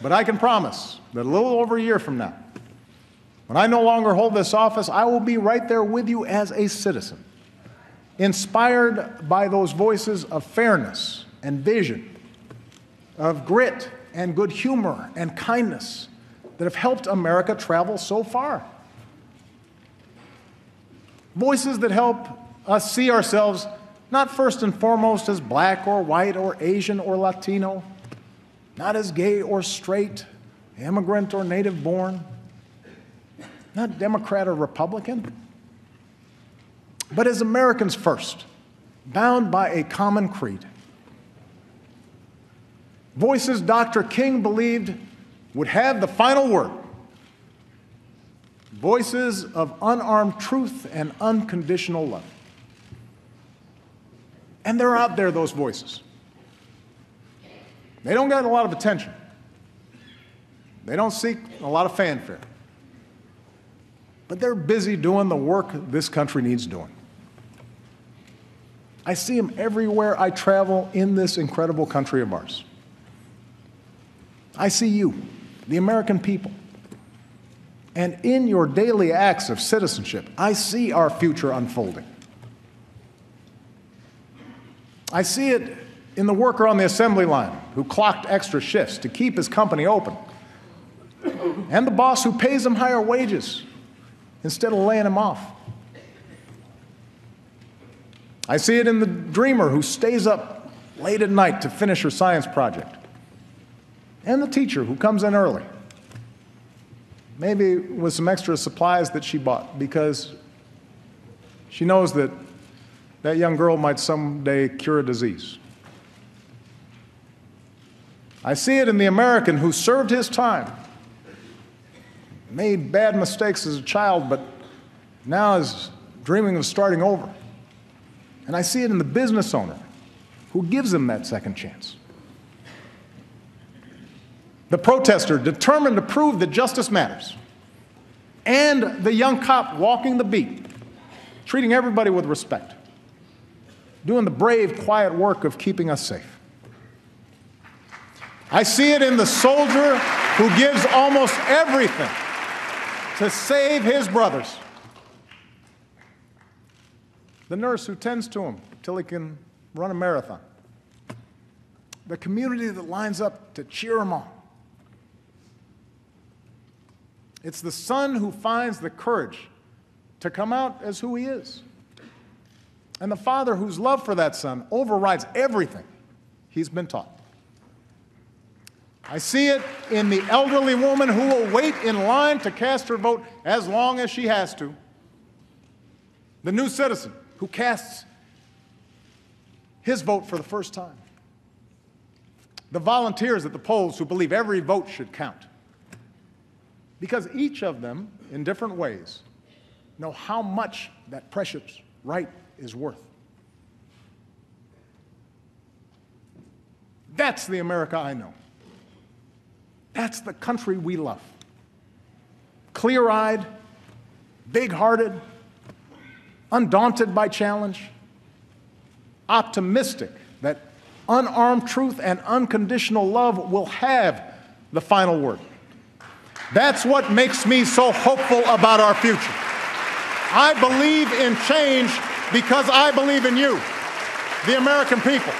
But I can promise that a little over a year from now, when I no longer hold this office, I will be right there with you as a citizen, inspired by those voices of fairness and vision, of grit and good humor and kindness that have helped America travel so far. Voices that help us see ourselves not first and foremost as black or white or Asian or Latino, not as gay or straight, immigrant or native born, not Democrat or Republican, but as Americans first, bound by a common creed Voices Dr. King believed would have the final word. Voices of unarmed truth and unconditional love. And they're out there, those voices. They don't get a lot of attention. They don't seek a lot of fanfare. But they're busy doing the work this country needs doing. I see them everywhere I travel in this incredible country of ours. I see you, the American people. And in your daily acts of citizenship, I see our future unfolding. I see it in the worker on the assembly line who clocked extra shifts to keep his company open, and the boss who pays him higher wages instead of laying him off. I see it in the dreamer who stays up late at night to finish her science project, and the teacher who comes in early, maybe with some extra supplies that she bought because she knows that that young girl might someday cure a disease. I see it in the American who served his time, made bad mistakes as a child, but now is dreaming of starting over. And I see it in the business owner who gives him that second chance. The protester determined to prove that justice matters. And the young cop walking the beat, treating everybody with respect, doing the brave, quiet work of keeping us safe. I see it in the soldier who gives almost everything to save his brothers. The nurse who tends to him till he can run a marathon. The community that lines up to cheer him on. It's the son who finds the courage to come out as who he is. And the father whose love for that son overrides everything he's been taught. I see it in the elderly woman who will wait in line to cast her vote as long as she has to. The new citizen who casts his vote for the first time. The volunteers at the polls who believe every vote should count. Because each of them, in different ways, know how much that precious right is worth. That's the America I know. That's the country we love. Clear-eyed, big-hearted, undaunted by challenge, optimistic that unarmed truth and unconditional love will have the final word. That's what makes me so hopeful about our future. I believe in change because I believe in you, the American people.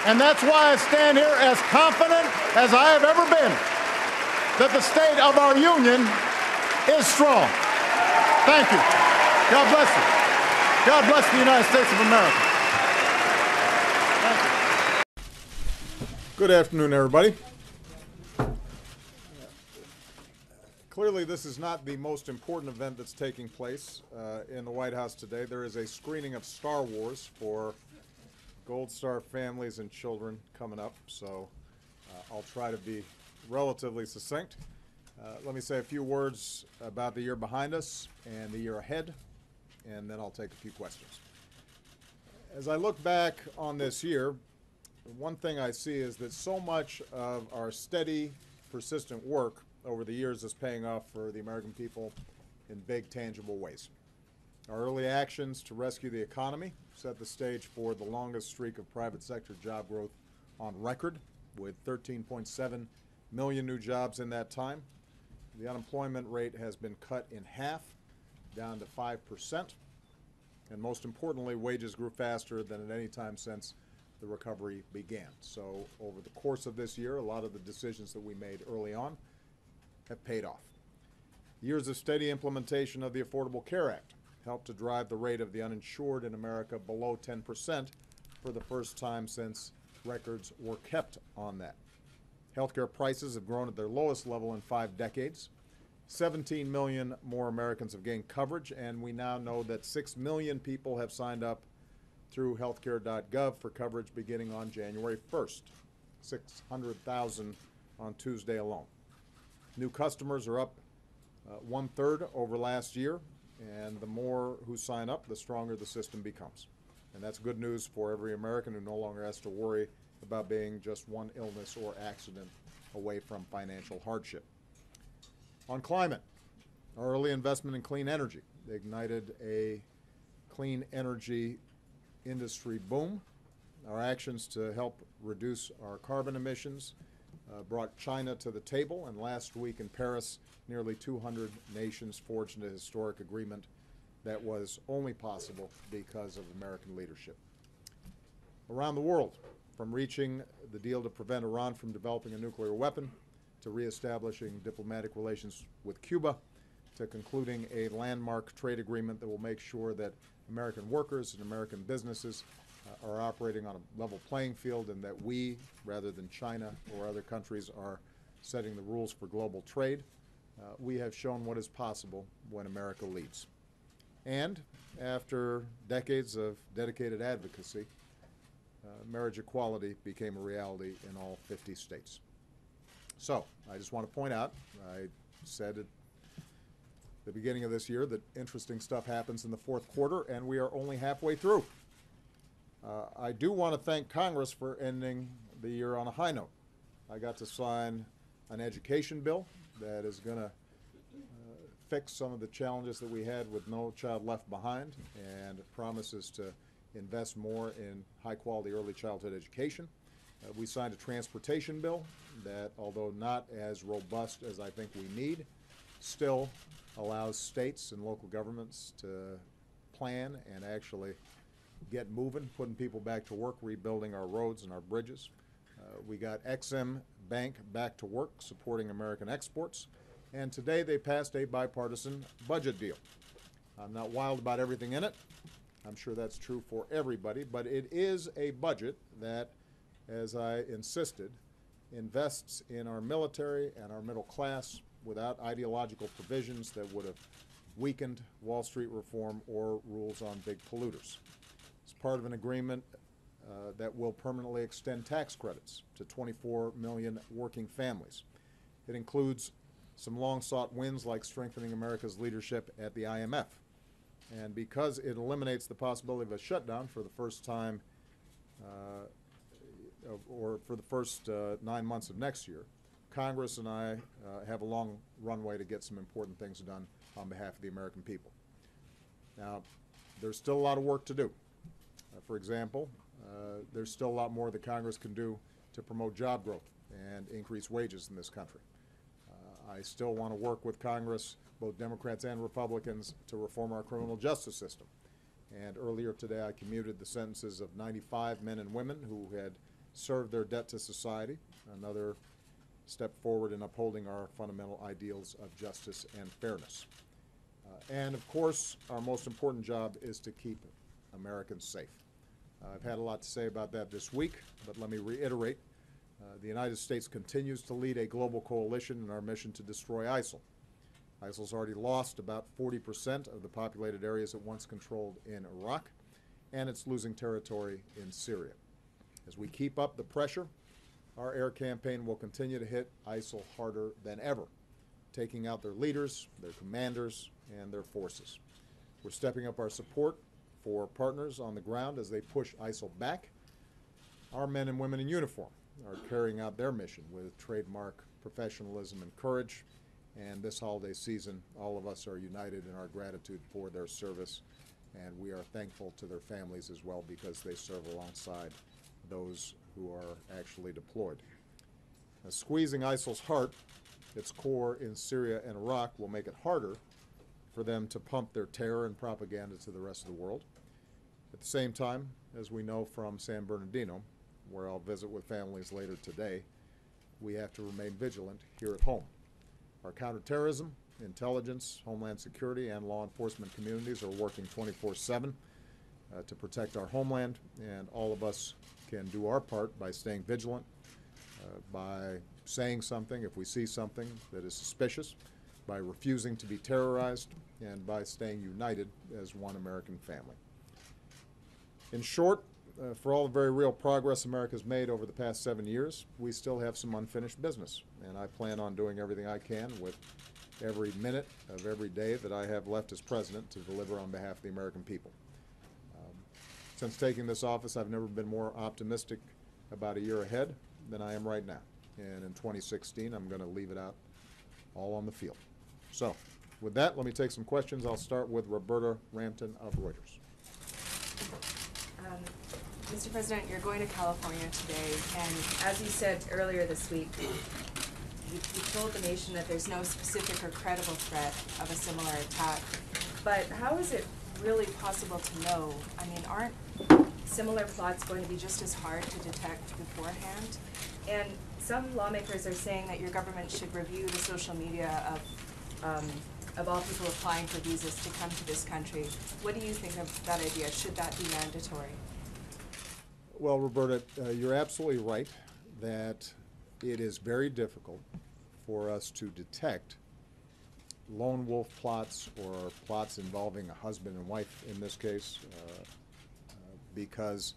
And that's why I stand here as confident as I have ever been that the state of our union is strong. Thank you. God bless you. God bless the United States of America. Thank you. Good afternoon, everybody. Clearly, this is not the most important event that's taking place in the White House today. There is a screening of Star Wars for Gold Star families and children coming up, so I'll try to be relatively succinct. Let me say a few words about the year behind us and the year ahead, and then I'll take a few questions. As I look back on this year, one thing I see is that so much of our steady, persistent work over the years is paying off for the American people in big, tangible ways. Our early actions to rescue the economy set the stage for the longest streak of private sector job growth on record, with 13.7 million new jobs in that time. The unemployment rate has been cut in half, down to 5%. And most importantly, wages grew faster than at any time since the recovery began. So over the course of this year, a lot of the decisions that we made early on have paid off. Years of steady implementation of the Affordable Care Act helped to drive the rate of the uninsured in America below 10% for the first time since records were kept on that. Healthcare prices have grown at their lowest level in 5 decades. 17 million more Americans have gained coverage, and we now know that 6 million people have signed up through healthcare.gov for coverage beginning on January 1st. 600,000 on Tuesday alone. New customers are up 1/3 over last year, and the more who sign up, the stronger the system becomes. And that's good news for every American who no longer has to worry about being just one illness or accident away from financial hardship. On climate, our early investment in clean energy ignited a clean energy industry boom. Our actions to help reduce our carbon emissions brought China to the table, and last week in Paris, nearly 200 nations forged a historic agreement that was only possible because of American leadership. Around the world, from reaching the deal to prevent Iran from developing a nuclear weapon, to reestablishing diplomatic relations with Cuba, to concluding a landmark trade agreement that will make sure that American workers and American businesses are operating on a level playing field, and that we, rather than China or other countries, are setting the rules for global trade. We have shown what is possible when America leads. And after decades of dedicated advocacy, marriage equality became a reality in all 50 states. So I just want to point out, I said at the beginning of this year that interesting stuff happens in the fourth quarter, and we are only halfway through. I do want to thank Congress for ending the year on a high note. I got to sign an education bill that is going to fix some of the challenges that we had with No Child Left Behind, and promises to invest more in high-quality early childhood education. We signed a transportation bill that, although not as robust as I think we need, still allows states and local governments to plan and actually get moving, putting people back to work, rebuilding our roads and our bridges. We got Ex-Im Bank back to work, supporting American exports. And today they passed a bipartisan budget deal. I'm not wild about everything in it. I'm sure that's true for everybody, but it is a budget that, as I insisted, invests in our military and our middle class without ideological provisions that would have weakened Wall Street reform or rules on big polluters. It's part of an agreement that will permanently extend tax credits to 24 million working families. It includes some long-sought wins like strengthening America's leadership at the IMF. And because it eliminates the possibility of a shutdown for the first time, or for the first 9 months of next year, Congress and I have a long runway to get some important things done on behalf of the American people. Now, there's still a lot of work to do. For example, there's still a lot more that Congress can do to promote job growth and increase wages in this country. I still want to work with Congress, both Democrats and Republicans, to reform our criminal justice system. And earlier today I commuted the sentences of 95 men and women who had served their debt to society, another step forward in upholding our fundamental ideals of justice and fairness. And of course, our most important job is to keep Americans safe. I've had a lot to say about that this week, but let me reiterate. The United States continues to lead a global coalition in our mission to destroy ISIL. ISIL's already lost about 40% of the populated areas it once controlled in Iraq, and it's losing territory in Syria. As we keep up the pressure, our air campaign will continue to hit ISIL harder than ever, taking out their leaders, their commanders, and their forces. We're stepping up our support for partners on the ground as they push ISIL back. Our men and women in uniform are carrying out their mission with trademark professionalism and courage. And this holiday season, all of us are united in our gratitude for their service, and we are thankful to their families as well, because they serve alongside those who are actually deployed. Now, squeezing ISIL's heart, its core in Syria and Iraq, will make it harder for them to pump their terror and propaganda to the rest of the world. At the same time, as we know from San Bernardino, where I'll visit with families later today, we have to remain vigilant here at home. Our counterterrorism, intelligence, homeland security, and law enforcement communities are working 24/7 to protect our homeland, and all of us can do our part by staying vigilant, by saying something if we see something that is suspicious, by refusing to be terrorized, and by staying united as one American family. In short, for all the very real progress America's made over the past 7 years, we still have some unfinished business. And I plan on doing everything I can with every minute of every day that I have left as president to deliver on behalf of the American people. Since taking this office, I've never been more optimistic about a year ahead than I am right now. And in 2016, I'm going to leave it out all on the field. So, with that, let me take some questions. I'll start with Roberta Rampton of Reuters. Mr. President, you're going to California today, and as you said earlier this week, you told the nation that there's no specific or credible threat of a similar attack. But how is it really possible to know? I mean, aren't similar plots going to be just as hard to detect beforehand? And some lawmakers are saying that your government should review the social media of all people applying for visas to come to this country. What do you think of that idea? Should that be mandatory? Well, Roberta, you're absolutely right that it is very difficult for us to detect lone wolf plots or plots involving a husband and wife in this case, because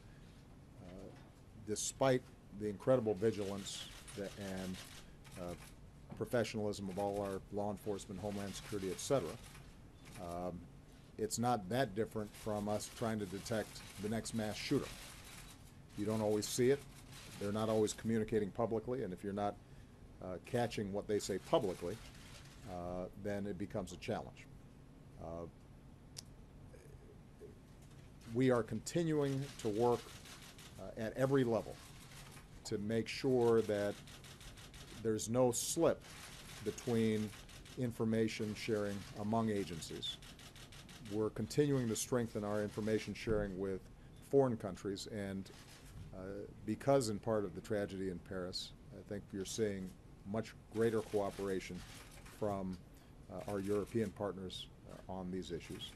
despite the incredible vigilance and professionalism of all our law enforcement, Homeland Security, et cetera, it's not that different from us trying to detect the next mass shooter. You don't always see it. They're not always communicating publicly, and if you're not catching what they say publicly, then it becomes a challenge. We are continuing to work at every level to make sure that there's no slip between information sharing among agencies. We're continuing to strengthen our information sharing with foreign countries, and because in part of the tragedy in Paris, I think you're seeing much greater cooperation from our European partners on these issues.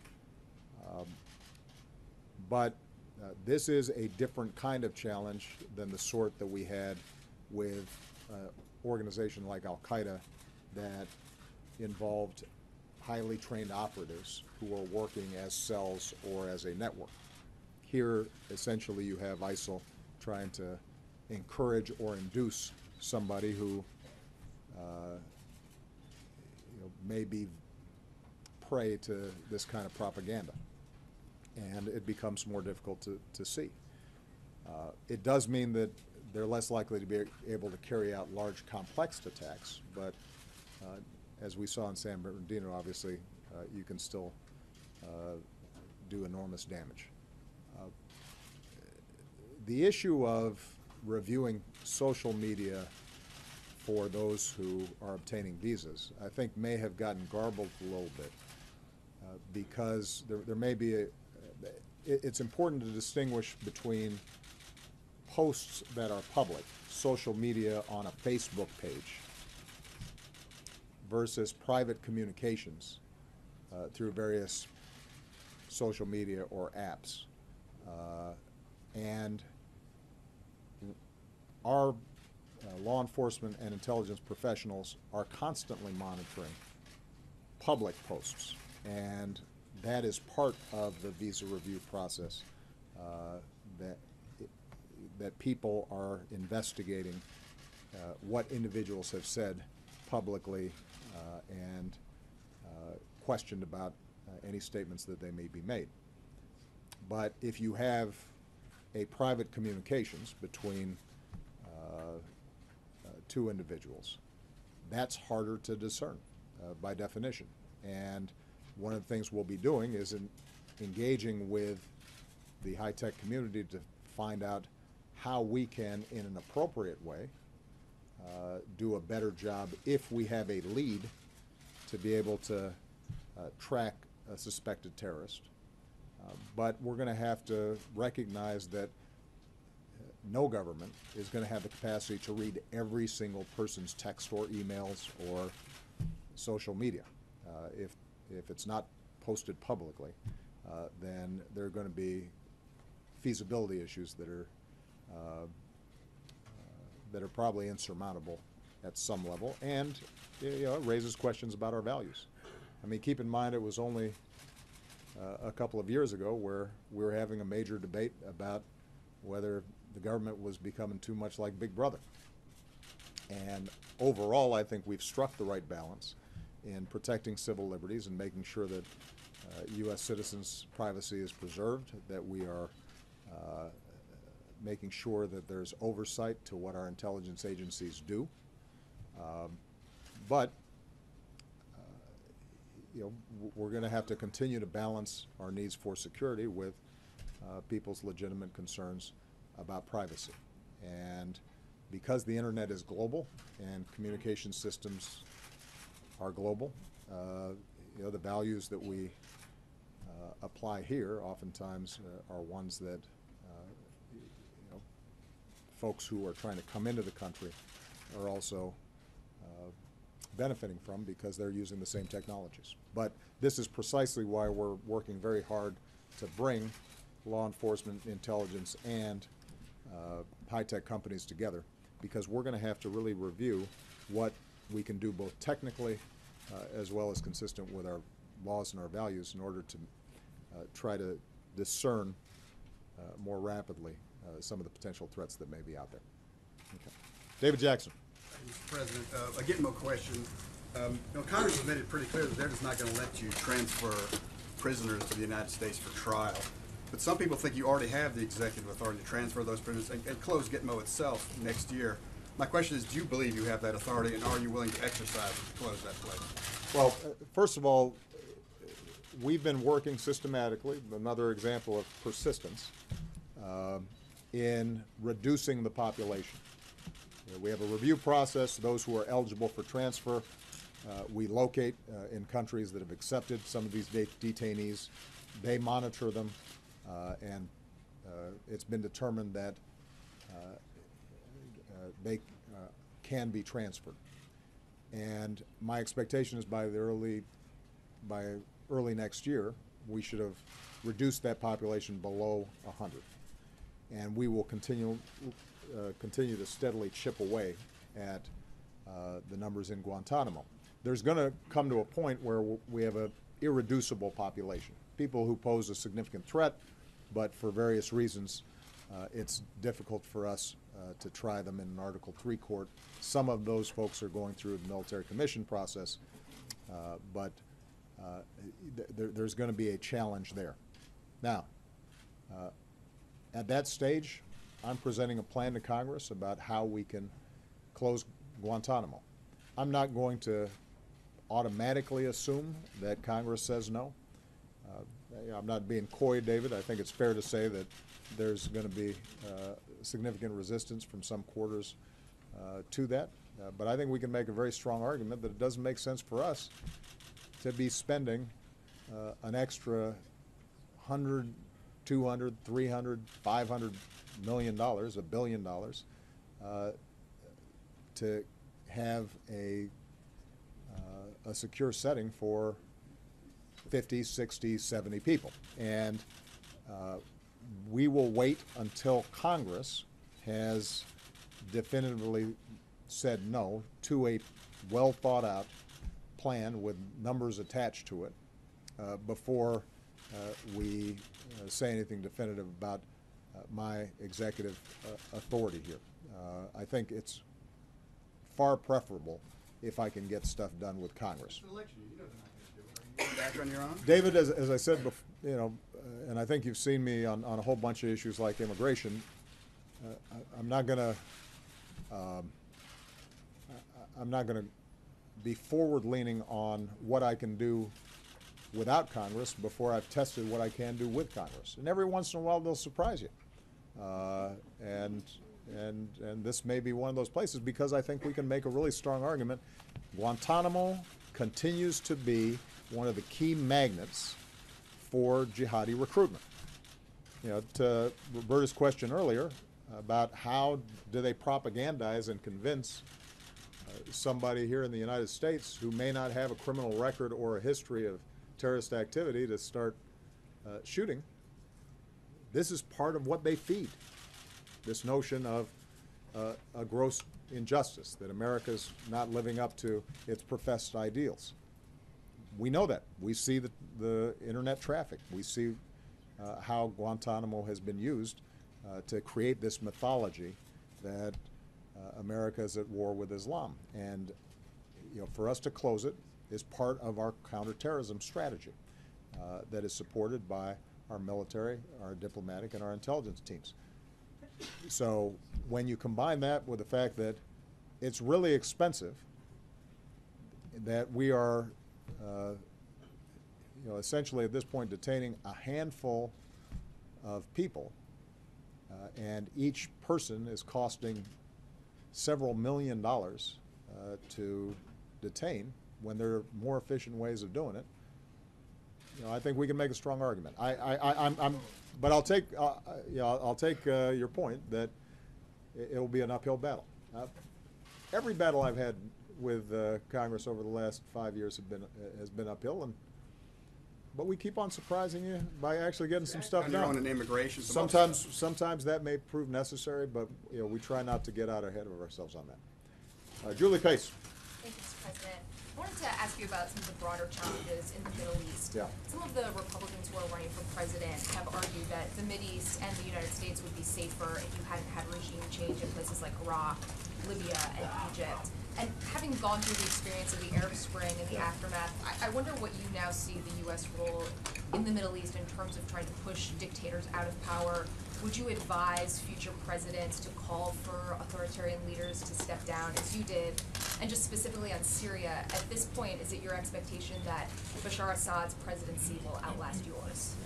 But this is a different kind of challenge than the sort that we had with an organization like Al-Qaeda that involved highly trained operatives who are working as cells or as a network. Here, essentially, you have ISIL trying to encourage or induce somebody who may be prey to this kind of propaganda, and it becomes more difficult to see. It does mean that they're less likely to be able to carry out large, complex attacks, but as we saw in San Bernardino, obviously, you can still do enormous damage. The issue of reviewing social media for those who are obtaining visas, I think, may have gotten garbled a little bit because there may be it's important to distinguish between posts that are public, social media on a Facebook page, versus private communications through various social media or apps. And our law enforcement and intelligence professionals are constantly monitoring public posts, and that is part of the visa review process, that people are investigating what individuals have said publicly and questioned about any statements that they may be made. But if you have a private communications between two individuals, that's harder to discern by definition. And one of the things we'll be doing is engaging with the high-tech community to find out how we can, in an appropriate way, do a better job if we have a lead to be able to track a suspected terrorist. But we're going to have to recognize that no government is going to have the capacity to read every single person's text or emails or social media. If it's not posted publicly, then there are going to be feasibility issues that are probably insurmountable at some level, and it raises questions about our values. I mean, keep in mind it was only a couple of years ago where we were having a major debate about whether the government was becoming too much like Big Brother. And overall, I think we've struck the right balance in protecting civil liberties and making sure that U.S. citizens' privacy is preserved, that we are making sure that there's oversight to what our intelligence agencies do. But you know, we're going to have to continue to balance our needs for security with people's legitimate concerns about privacy. And because the internet is global and communication systems are global, you know, the values that we apply here oftentimes are ones that you know, folks who are trying to come into the country are also benefiting from, because they're using the same technologies. But this is precisely why we're working very hard to bring law enforcement, intelligence, and high-tech companies together, because we're going to have to really review what we can do both technically as well as consistent with our laws and our values in order to try to discern more rapidly some of the potential threats that may be out there. Okay. David Jackson. Mr. President, a Gitmo question. You know, Congress has made it pretty clear that they're just not going to let you transfer prisoners to the United States for trial. But some people think you already have the executive authority to transfer those prisoners and close Gitmo itself next year. My question is, do you believe you have that authority, and are you willing to exercise it to close that place? Well, first of all, we've been working systematically, another example of persistence, in reducing the population. We have a review process. Those who are eligible for transfer, we locate in countries that have accepted some of these detainees. They monitor them, and it's been determined that they can be transferred. And my expectation is by early next year, we should have reduced that population below 100. And we will continue to steadily chip away at the numbers in Guantanamo. There's going to come to a point where we have an irreducible population, people who pose a significant threat, but for various reasons it's difficult for us to try them in an Article III court. Some of those folks are going through the military commission process, but there's going to be a challenge there. Now, at that stage, I'm presenting a plan to Congress about how we can close Guantanamo. I'm not going to automatically assume that Congress says no. I'm not being coy, David. I think it's fair to say that there's going to be significant resistance from some quarters to that. But I think we can make a very strong argument that it doesn't make sense for us to be spending an extra $100, $200, $300, $500 million, $1 billion, to have a secure setting for 50, 60, 70 people. And we will wait until Congress has definitively said no to a well-thought-out plan with numbers attached to it before we say anything definitive about my executive authority here. I think it's far preferable if I can get stuff done with Congress. Back on your own? David, as I said before, you know, and I think you've seen me on a whole bunch of issues like immigration. I'm not going to be forward-leaning on what I can do without Congress before I've tested what I can do with Congress. And every once in a while they'll surprise you. And this may be one of those places, because I think we can make a really strong argument. Guantanamo continues to be one of the key magnets for jihadi recruitment. You know, to Roberta's question earlier about how do they propagandize and convince somebody here in the United States who may not have a criminal record or a history of terrorist activity to start shooting. This is part of what they feed, this notion of a gross injustice, that America's not living up to its professed ideals. We know that. We see the internet traffic. We see how Guantanamo has been used to create this mythology that America is at war with Islam. And for us to close it is part of our counterterrorism strategy that is supported by our military, our diplomatic, and our intelligence teams. So when you combine that with the fact that it's really expensive, that we are essentially at this point detaining a handful of people, and each person is costing several $1 million to detain when there are more efficient ways of doing it. I think we can make a strong argument. But I'll take your point that it will be an uphill battle. Every battle I've had with Congress over the last 5 years has been uphill, but we keep on surprising you by actually getting some stuff done. On an immigration. Sometimes that may prove necessary, but we try not to get out ahead of ourselves on that. Julie Pace. Thank you, Mr. President. I wanted to ask you about some of the broader challenges in the Middle East. Yeah. Some of the Republicans who are running for president have argued that the Mideast and the United States would be safer if you hadn't had regime change in places like Iraq, Libya, and Egypt. And having gone through the experience of the Arab Spring and the aftermath, I wonder what you now see the U.S. role in the Middle East in terms of trying to push dictators out of power. Would you advise future presidents to call for authoritarian leaders to step down, as you did? And just specifically on Syria, at this point, is it your expectation that Bashar Assad's presidency will outlast yours?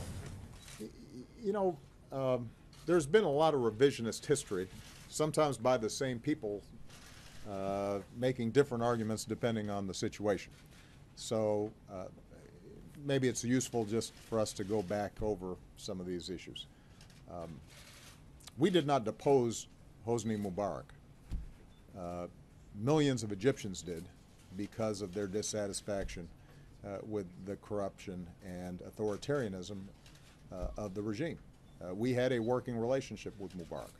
There's been a lot of revisionist history, sometimes by the same people, making different arguments depending on the situation. So maybe it's useful just for us to go back over some of these issues. We did not depose Hosni Mubarak. Millions of Egyptians did because of their dissatisfaction with the corruption and authoritarianism of the regime. We had a working relationship with Mubarak.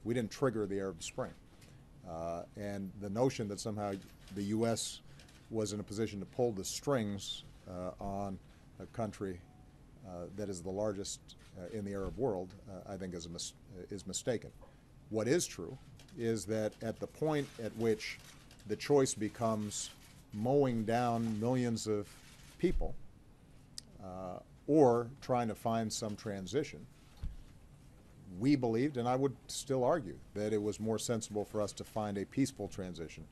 We didn't trigger the Arab Spring. And the notion that somehow the U.S. was in a position to pull the strings on a country that is the largest in the Arab world, I think is mistaken. What is true is that at the point at which the choice becomes mowing down millions of people or trying to find some transition, we believed, and I would still argue, that it was more sensible for us to find a peaceful transition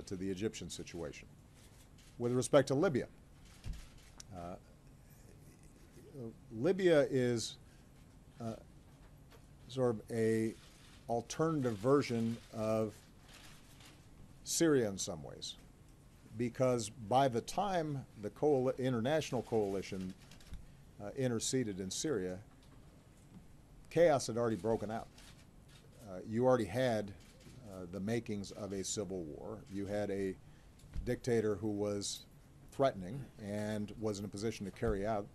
to the Egyptian situation. With respect to Libya, Libya is sort of a alternative version of Syria in some ways, because by the time the international coalition interceded in Syria, chaos had already broken out. You already had the makings of a civil war. You had a dictator who was threatening and was in a position to carry out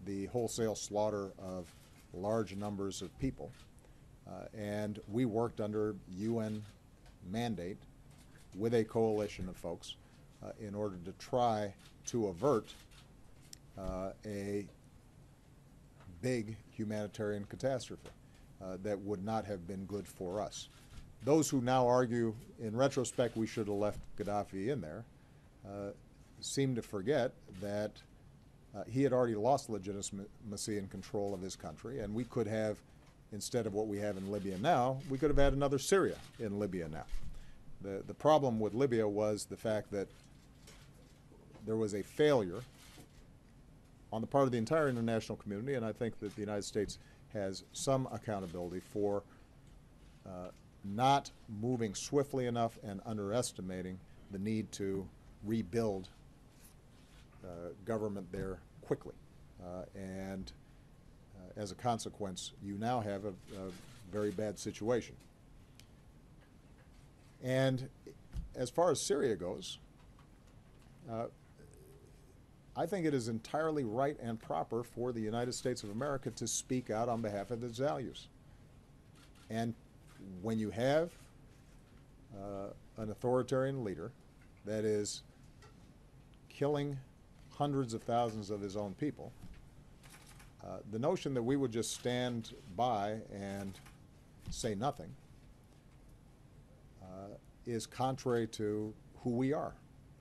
the wholesale slaughter of large numbers of people. And we worked under UN mandate with a coalition of folks in order to try to avert a big humanitarian catastrophe that would not have been good for us. Those who now argue, in retrospect, we should have left Gaddafi in there, seem to forget that he had already lost legitimacy and control of his country, and we could have, instead of what we have in Libya now, we could have had another Syria in Libya now. The problem with Libya was the fact that there was a failure on the part of the entire international community, and I think that the United States has some accountability for not moving swiftly enough and underestimating the need to rebuild government there quickly. And as a consequence, you now have a very bad situation. And as far as Syria goes, I think it is entirely right and proper for the United States of America to speak out on behalf of its values. And when you have an authoritarian leader that is killing hundreds of thousands of his own people, The notion that we would just stand by and say nothing is contrary to who we are,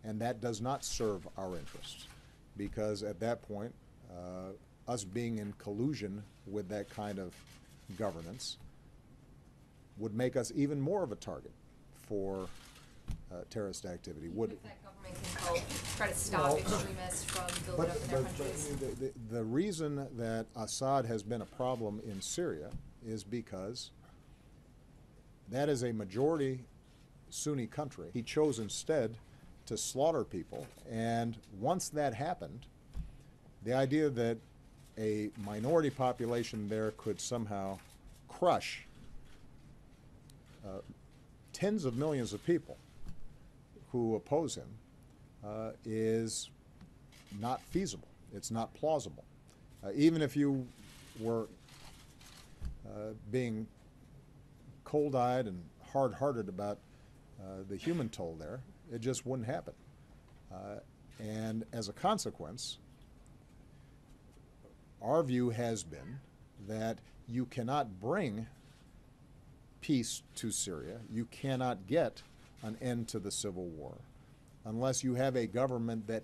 and that does not serve our interests, because at that point, us being in collusion with that kind of governance would make us even more of a target for terrorist activity. Even if that government can help try to stop extremists from building up in their countries. The reason that Assad has been a problem in Syria is because that is a majority Sunni country. He chose instead to slaughter people, and once that happened, the idea that a minority population there could somehow crush tens of millions of people who oppose him is not feasible. It's not plausible. Even if you were being cold-eyed and hard-hearted about the human toll there, it just wouldn't happen. And as a consequence, our view has been that you cannot bring peace to Syria, you cannot get an end to the civil war unless you have a government that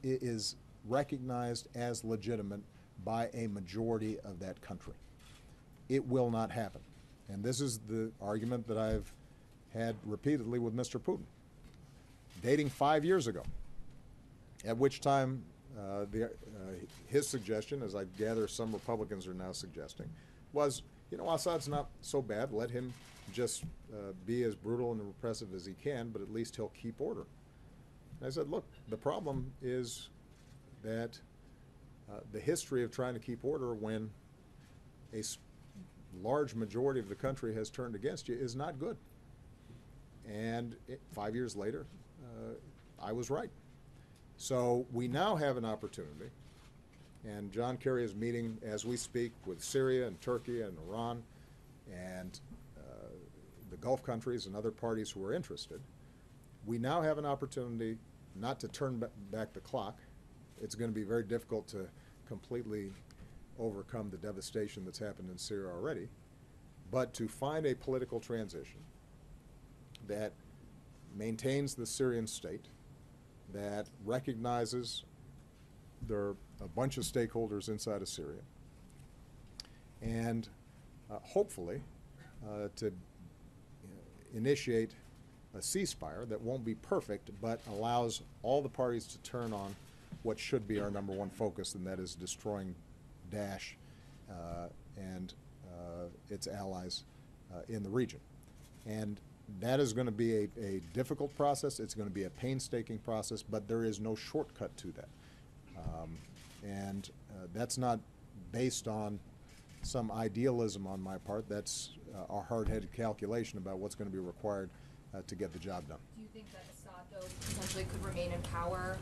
is recognized as legitimate by a majority of that country. It will not happen. And this is the argument that I've had repeatedly with Mr. Putin, dating 5 years ago, at which time his suggestion, as I gather some Republicans are now suggesting, was, you know, Assad's not so bad, let him just be as brutal and repressive as he can, but at least he'll keep order. And I said, look, the problem is that the history of trying to keep order when a large majority of the country has turned against you is not good. And 5 years later, I was right. So we now have an opportunity, and John Kerry is meeting as we speak with Syria and Turkey and Iran and the Gulf countries and other parties who are interested. We now have an opportunity not to turn back the clock. It's going to be very difficult to completely overcome the devastation that's happened in Syria already, but to find a political transition that maintains the Syrian state, that recognizes there are a bunch of stakeholders inside of Syria, and hopefully to initiate a ceasefire that won't be perfect, but allows all the parties to turn on what should be our number one focus, and that is destroying Daesh and its allies in the region. And that is going to be a difficult process. It's going to be a painstaking process, but there is no shortcut to that. And that's not based on some idealism on my part. That's a hard-headed calculation about what's going to be required to get the job done. Do you think that Assad, though, potentially could remain in power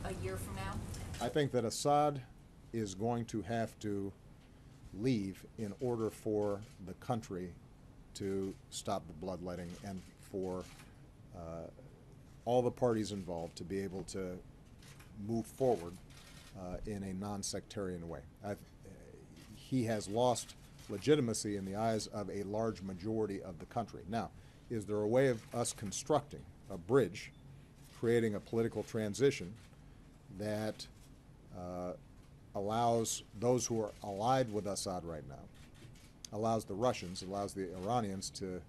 a year from now? I think that Assad is going to have to leave in order for the country to stop the bloodletting and for all the parties involved to be able to move forward in a non-sectarian way. He has lost legitimacy in the eyes of a large majority of the country. Now, is there a way of us constructing a bridge, creating a political transition that allows those who are allied with Assad right now, allows the Russians, allows the Iranians to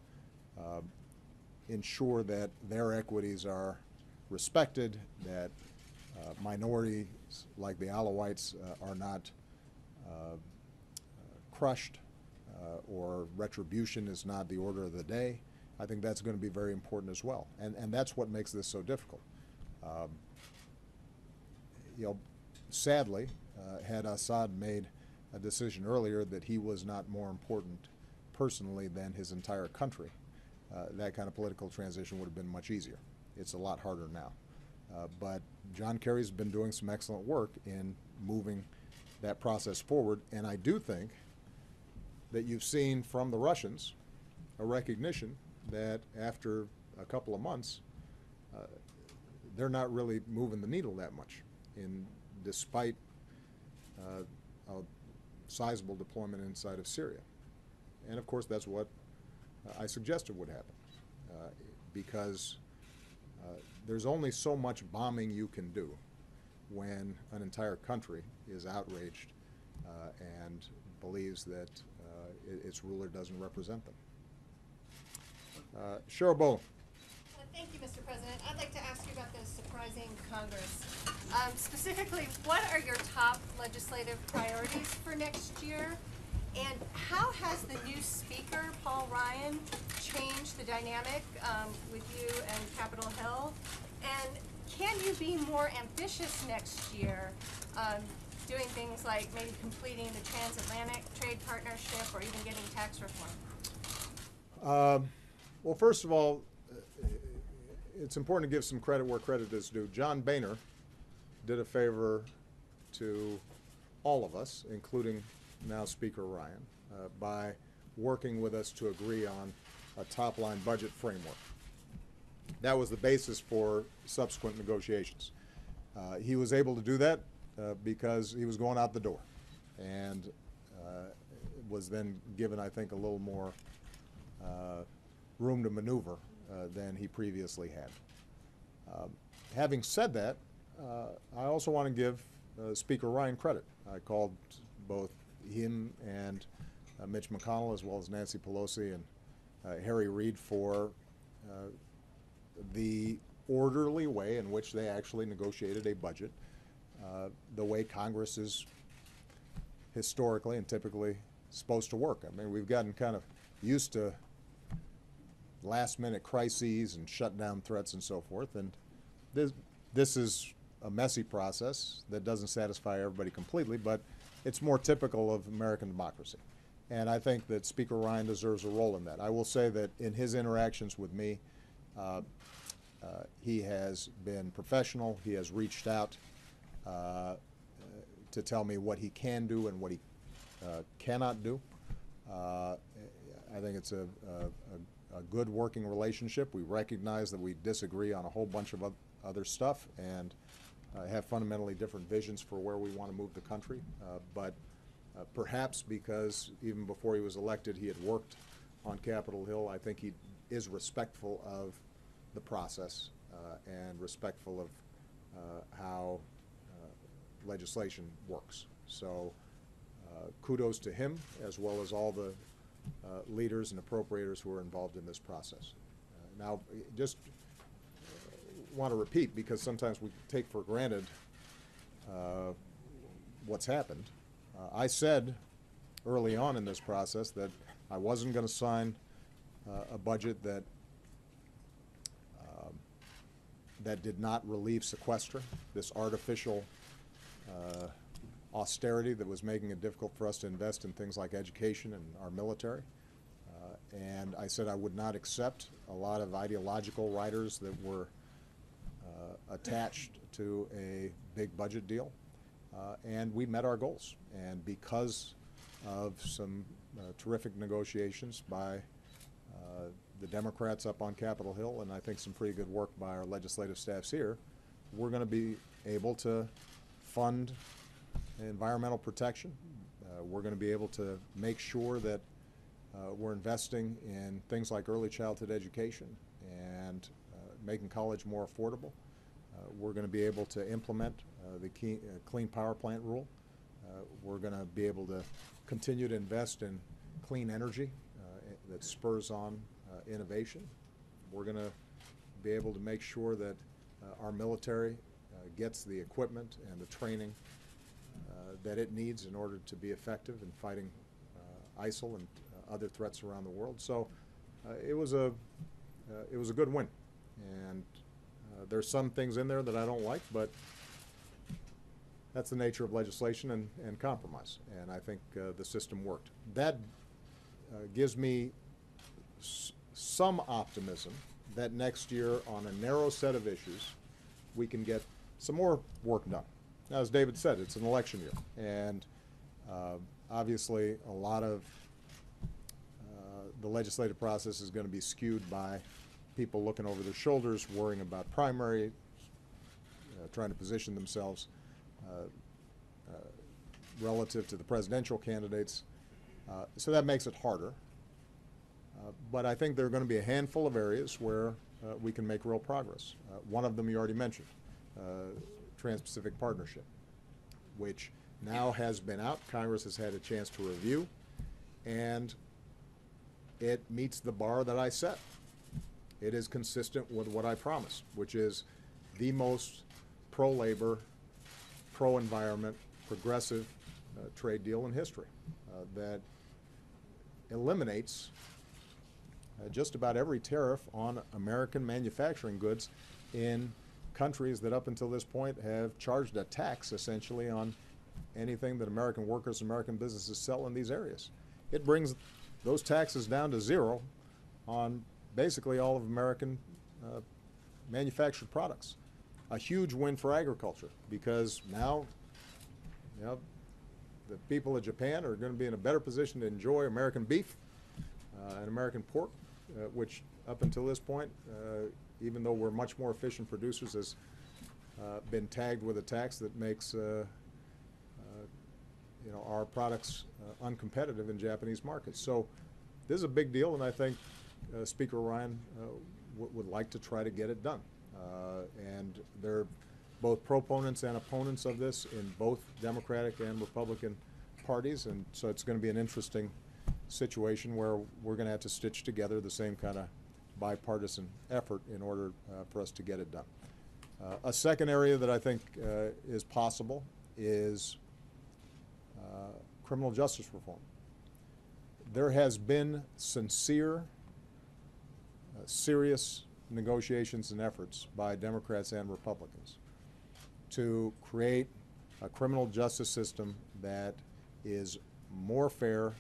ensure that their equities are respected, that minorities like the Alawites are not crushed, or retribution is not the order of the day. I think that's going to be very important as well, and that's what makes this so difficult. You know, sadly, had Assad made a decision earlier that he was not more important personally than his entire country, that kind of political transition would have been much easier. It's a lot harder now. But John Kerry's been doing some excellent work in moving that process forward, and I do think that you've seen from the Russians a recognition that after a couple of months, they're not really moving the needle that much, despite a sizable deployment inside of Syria. And of course, that's what I suggested would happen, because there's only so much bombing you can do when an entire country is outraged and believes that its ruler doesn't represent them. Cheryl Bowen. Thank you, Mr. President. I'd like to ask you about the surprising Congress. Specifically, what are your top legislative priorities for next year? And how has the new Speaker, Paul Ryan, changed the dynamic with you and Capitol Hill? And can you be more ambitious next year, doing things like maybe completing the transatlantic trade partnership or even getting tax reform? Well, first of all, it's important to give some credit where credit is due. John Boehner did a favor to all of us, including now Speaker Ryan, by working with us to agree on a top-line budget framework. That was the basis for subsequent negotiations. He was able to do that because he was going out the door, and was then given, I think, a little more room to maneuver than he previously had. Having said that, I also want to give Speaker Ryan credit. I called both him and Mitch McConnell, as well as Nancy Pelosi and Harry Reid, for the orderly way in which they actually negotiated a budget, the way Congress is historically and typically supposed to work. I mean, we've gotten kind of used to last-minute crises and shutdown threats and so forth, and this is a messy process that doesn't satisfy everybody completely, but it's more typical of American democracy. And I think that Speaker Ryan deserves a role in that. I will say that in his interactions with me, he has been professional. He has reached out to tell me what he can do and what he cannot do. I think it's a good working relationship. We recognize that we disagree on a whole bunch of other stuff and have fundamentally different visions for where we want to move the country. But perhaps because even before he was elected, he had worked on Capitol Hill, I think he is respectful of the process and respectful of how legislation works. So kudos to him, as well as all the leaders and appropriators who are involved in this process. Now, just want to repeat, because sometimes we take for granted what's happened. I said early on in this process that I wasn't going to sign a budget that that did not relieve sequester, this artificial austerity that was making it difficult for us to invest in things like education and our military. And I said I would not accept a lot of ideological riders that were attached to a big budget deal. And we met our goals. And because of some terrific negotiations by the Democrats up on Capitol Hill, and I think some pretty good work by our legislative staffs here, we're going to be able to fund environmental protection. We're going to be able to make sure that we're investing in things like early childhood education and making college more affordable. We're going to be able to implement the Clean Power Plant rule. We're going to be able to continue to invest in clean energy that spurs on innovation. We're going to be able to make sure that our military gets the equipment and the training that it needs in order to be effective in fighting ISIL and other threats around the world. So it was a good win. And there's some things in there that I don't like, but that's the nature of legislation and compromise. And I think the system worked. That gives me some optimism that next year, on a narrow set of issues, we can get some more work done. Now, as David said, it's an election year, and obviously a lot of the legislative process is going to be skewed by people looking over their shoulders, worrying about primary, trying to position themselves. relative to the presidential candidates. So that makes it harder. But I think there are going to be a handful of areas where we can make real progress. One of them you already mentioned, Trans-Pacific Partnership, which now has been out. Congress has had a chance to review, and it meets the bar that I set. It is consistent with what I promised, which is the most pro-labor, pro-environment, progressive trade deal in history that eliminates just about every tariff on American manufacturing goods in countries that up until this point have charged a tax essentially on anything that American workers, American businesses sell in these areas. It brings those taxes down to zero on basically all of American manufactured products. A huge win for agriculture, because now, you know, the people of Japan are going to be in a better position to enjoy American beef and American pork, which up until this point, even though we're much more efficient producers, has been tagged with a tax that makes our products uncompetitive in Japanese markets. So this is a big deal, and I think Speaker Ryan would like to try to get it done. And there are both proponents and opponents of this in both Democratic and Republican parties, and so it's going to be an interesting situation where we're going to have to stitch together the same kind of bipartisan effort in order for us to get it done. A second area that I think is possible is criminal justice reform. There has been sincere, serious negotiations and efforts by Democrats and Republicans to create a criminal justice system that is more fair,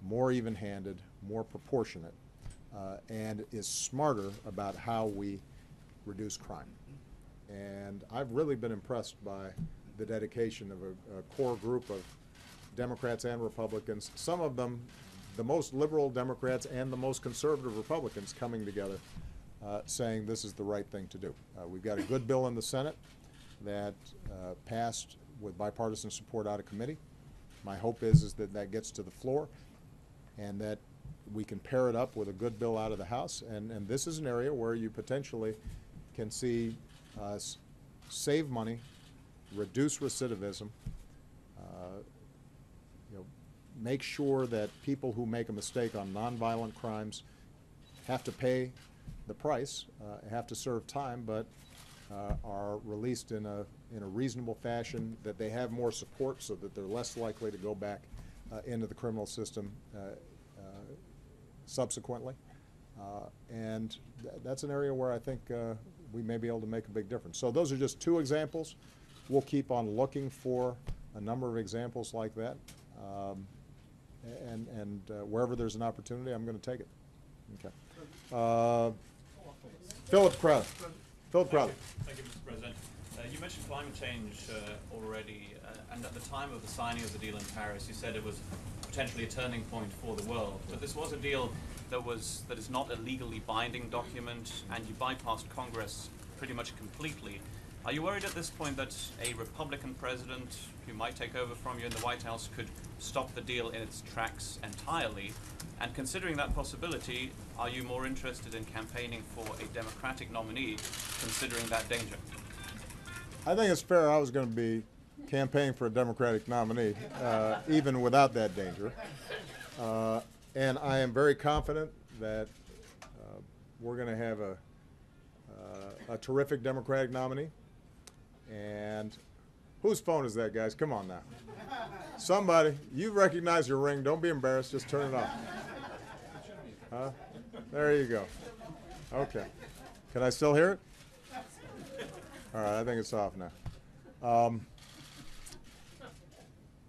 more even-handed, more proportionate, and is smarter about how we reduce crime. And I've really been impressed by the dedication of a core group of Democrats and Republicans, some of them the most liberal Democrats and the most conservative Republicans coming together saying this is the right thing to do. We've got a good bill in the Senate that passed with bipartisan support out of committee. My hope is that that gets to the floor and that we can pair it up with a good bill out of the House. And this is an area where you potentially can see us save money, reduce recidivism, make sure that people who make a mistake on nonviolent crimes have to pay the price, have to serve time, but are released in a reasonable fashion, that they have more support so that they're less likely to go back into the criminal system subsequently. And that's an area where I think we may be able to make a big difference. So those are just two examples. We'll keep on looking for a number of examples like that. And wherever there's an opportunity, I'm going to take it. Okay. Philip Crowder. Philip Crowder. Thank you, Mr. President. You mentioned climate change already, and at the time of the signing of the deal in Paris, you said it was potentially a turning point for the world. But this was a deal that is not a legally binding document, and you bypassed Congress pretty much completely. Are you worried at this point that a Republican president who might take over from you in the White House could stop the deal in its tracks entirely? And considering that possibility, are you more interested in campaigning for a Democratic nominee, considering that danger? I think it's fair. I was going to be campaigning for a Democratic nominee, even without that danger. And I am very confident that we're going to have a terrific Democratic nominee. And whose phone is that, guys? Come on now. Somebody, you recognize your ring. Don't be embarrassed. Just turn it off. Huh? There you go. Okay. Can I still hear it? All right, I think it's off now.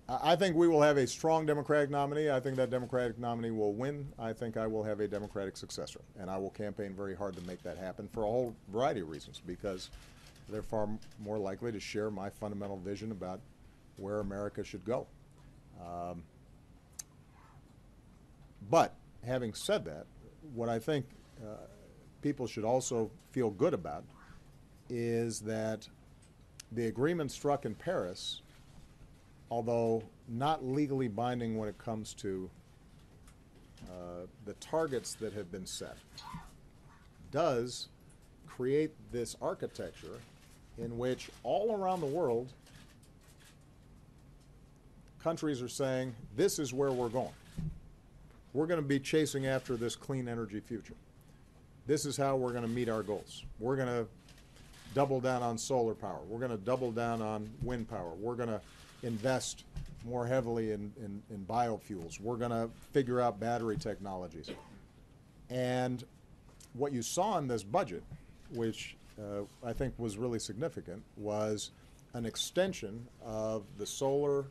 I think we will have a strong Democratic nominee. I think that Democratic nominee will win. I think I will have a Democratic successor. And I will campaign very hard to make that happen for a whole variety of reasons, because they're far more likely to share my fundamental vision about where America should go. But having said that, what I think people should also feel good about is that the agreement struck in Paris although not legally binding when it comes to the targets that have been set, does create this architecture in which all around the world countries are saying, this is where we're going. We're going to be chasing after this clean energy future. This is how we're going to meet our goals. We're going to double down on solar power. We're going to double down on wind power. We're going to invest more heavily in biofuels. We're going to figure out battery technologies. And what you saw in this budget, which I think was really significant, was an extension of the solar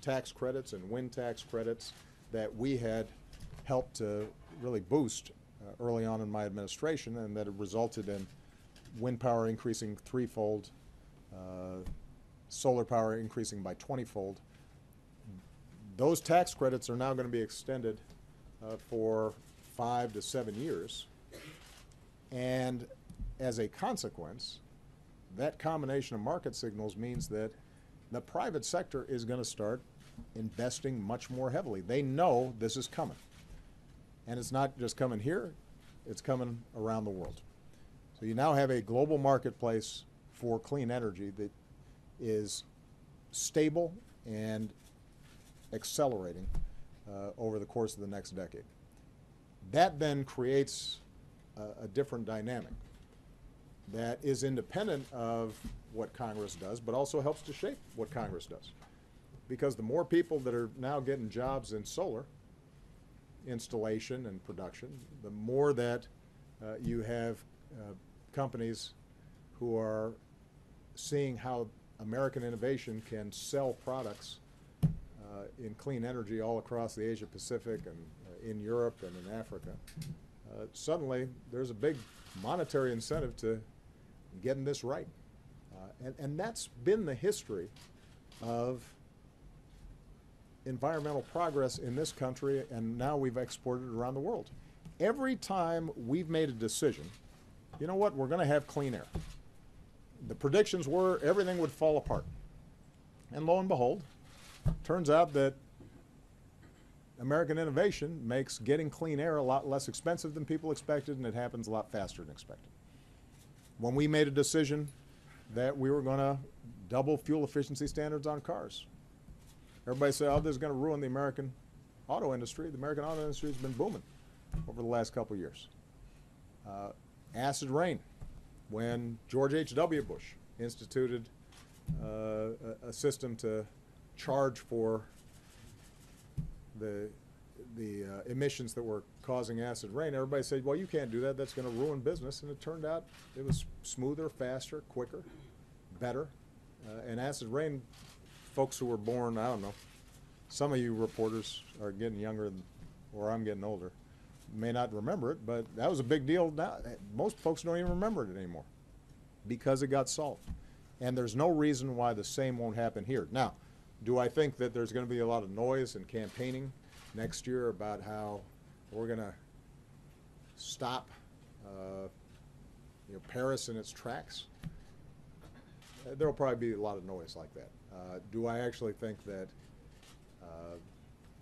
tax credits and wind tax credits that we had helped to really boost early on in my administration, and that have resulted in wind power increasing threefold, solar power increasing by 20-fold. Those tax credits are now going to be extended for 5 to 7 years. And as a consequence, that combination of market signals means that the private sector is going to start investing much more heavily. They know this is coming. And it's not just coming here, it's coming around the world. So you now have a global marketplace for clean energy that is stable and accelerating over the course of the next decade. That then creates a different dynamic that is independent of what Congress does, but also helps to shape what Congress does. Because the more people that are now getting jobs in solar installation and production, the more that you have companies who are seeing how American innovation can sell products in clean energy all across the Asia Pacific and in Europe and in Africa. Suddenly there's a big monetary incentive to getting this right. And that's been the history of environmental progress in this country, and now we've exported it around the world. Every time we've made a decision, you know what, we're going to have clean air. The predictions were everything would fall apart. And lo and behold, turns out that American innovation makes getting clean air a lot less expensive than people expected, and it happens a lot faster than expected. When we made a decision that we were going to double fuel efficiency standards on cars, everybody said, oh, this is going to ruin the American auto industry. The American auto industry has been booming over the last couple of years. Acid rain, when George H.W. Bush instituted a system to charge for the emissions that were causing acid rain, everybody said, well, you can't do that. That's going to ruin business. And it turned out it was smoother, faster, quicker, better. And acid rain, folks who were born, I don't know, some of you reporters are getting younger, or I'm getting older, may not remember it, but that was a big deal. Now, most folks don't even remember it anymore because it got solved. And there's no reason why the same won't happen here. Now, do I think that there's going to be a lot of noise and campaigning next year about how we're going to stop Paris in its tracks? There will probably be a lot of noise like that. Do I actually think that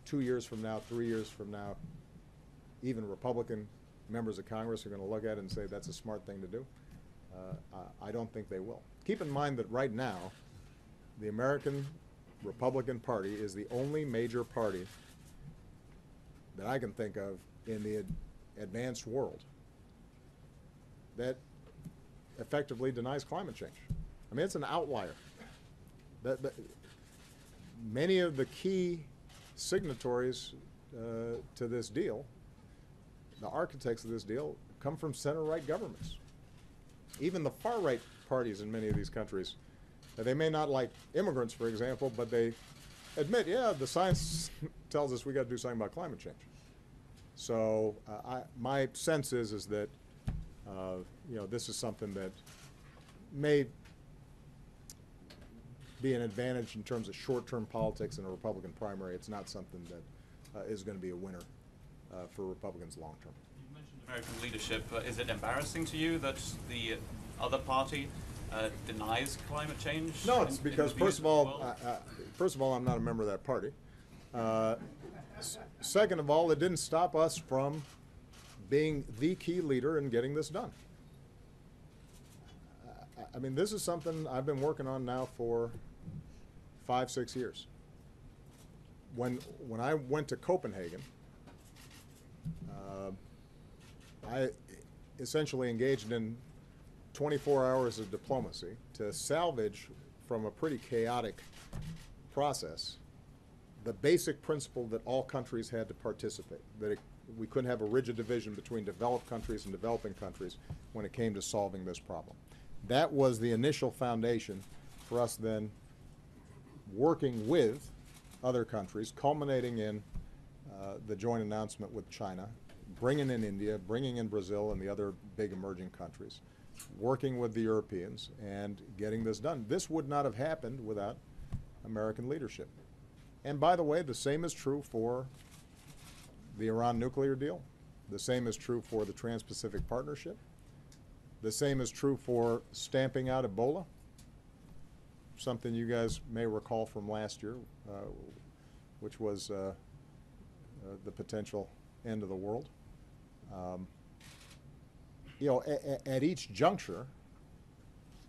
2 years from now, 3 years from now, even Republican members of Congress are going to look at it and say that's a smart thing to do? I don't think they will. Keep in mind that right now, the American Republican Party is the only major party that I can think of in the advanced world that effectively denies climate change. I mean, it's an outlier. Many of the key signatories to this deal, the architects of this deal, come from center-right governments. Even the far-right parties in many of these countries, they may not like immigrants, for example, but they admit, yeah, the science tells us we got to do something about climate change. So my sense is that this is something that may be an advantage in terms of short-term politics in a Republican primary. It's not something that is going to be a winner for Republicans long-term. You mentioned American leadership. Is it embarrassing to you that the other party denies climate change? No, it's in because the views of the world? first of all, I'm not a member of that party. Second of all, it didn't stop us from being the key leader in getting this done. I mean, this is something I've been working on now for 5, 6 years. When I went to Copenhagen, I essentially engaged in 24 hours of diplomacy to salvage from a pretty chaotic process the basic principle that all countries had to participate, that we couldn't have a rigid division between developed countries and developing countries when it came to solving this problem. That was the initial foundation for us then working with other countries, culminating in the joint announcement with China, bringing in India, bringing in Brazil and the other big emerging countries, working with the Europeans and getting this done. This would not have happened without American leadership. And by the way, the same is true for the Iran nuclear deal. The same is true for the Trans-Pacific Partnership. The same is true for stamping out Ebola, something you guys may recall from last year, which was the potential end of the world. You know, at each juncture,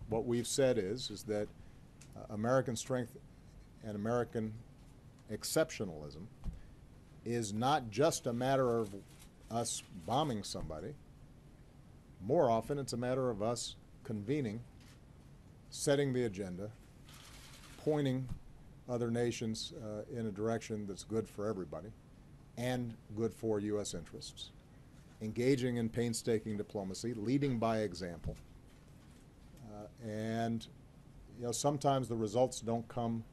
what we've said is that American strength and American exceptionalism is not just a matter of us bombing somebody. More often, it's a matter of us convening, setting the agenda, pointing other nations in a direction that's good for everybody and good for U.S. interests, engaging in painstaking diplomacy, leading by example. And you know, sometimes the results don't come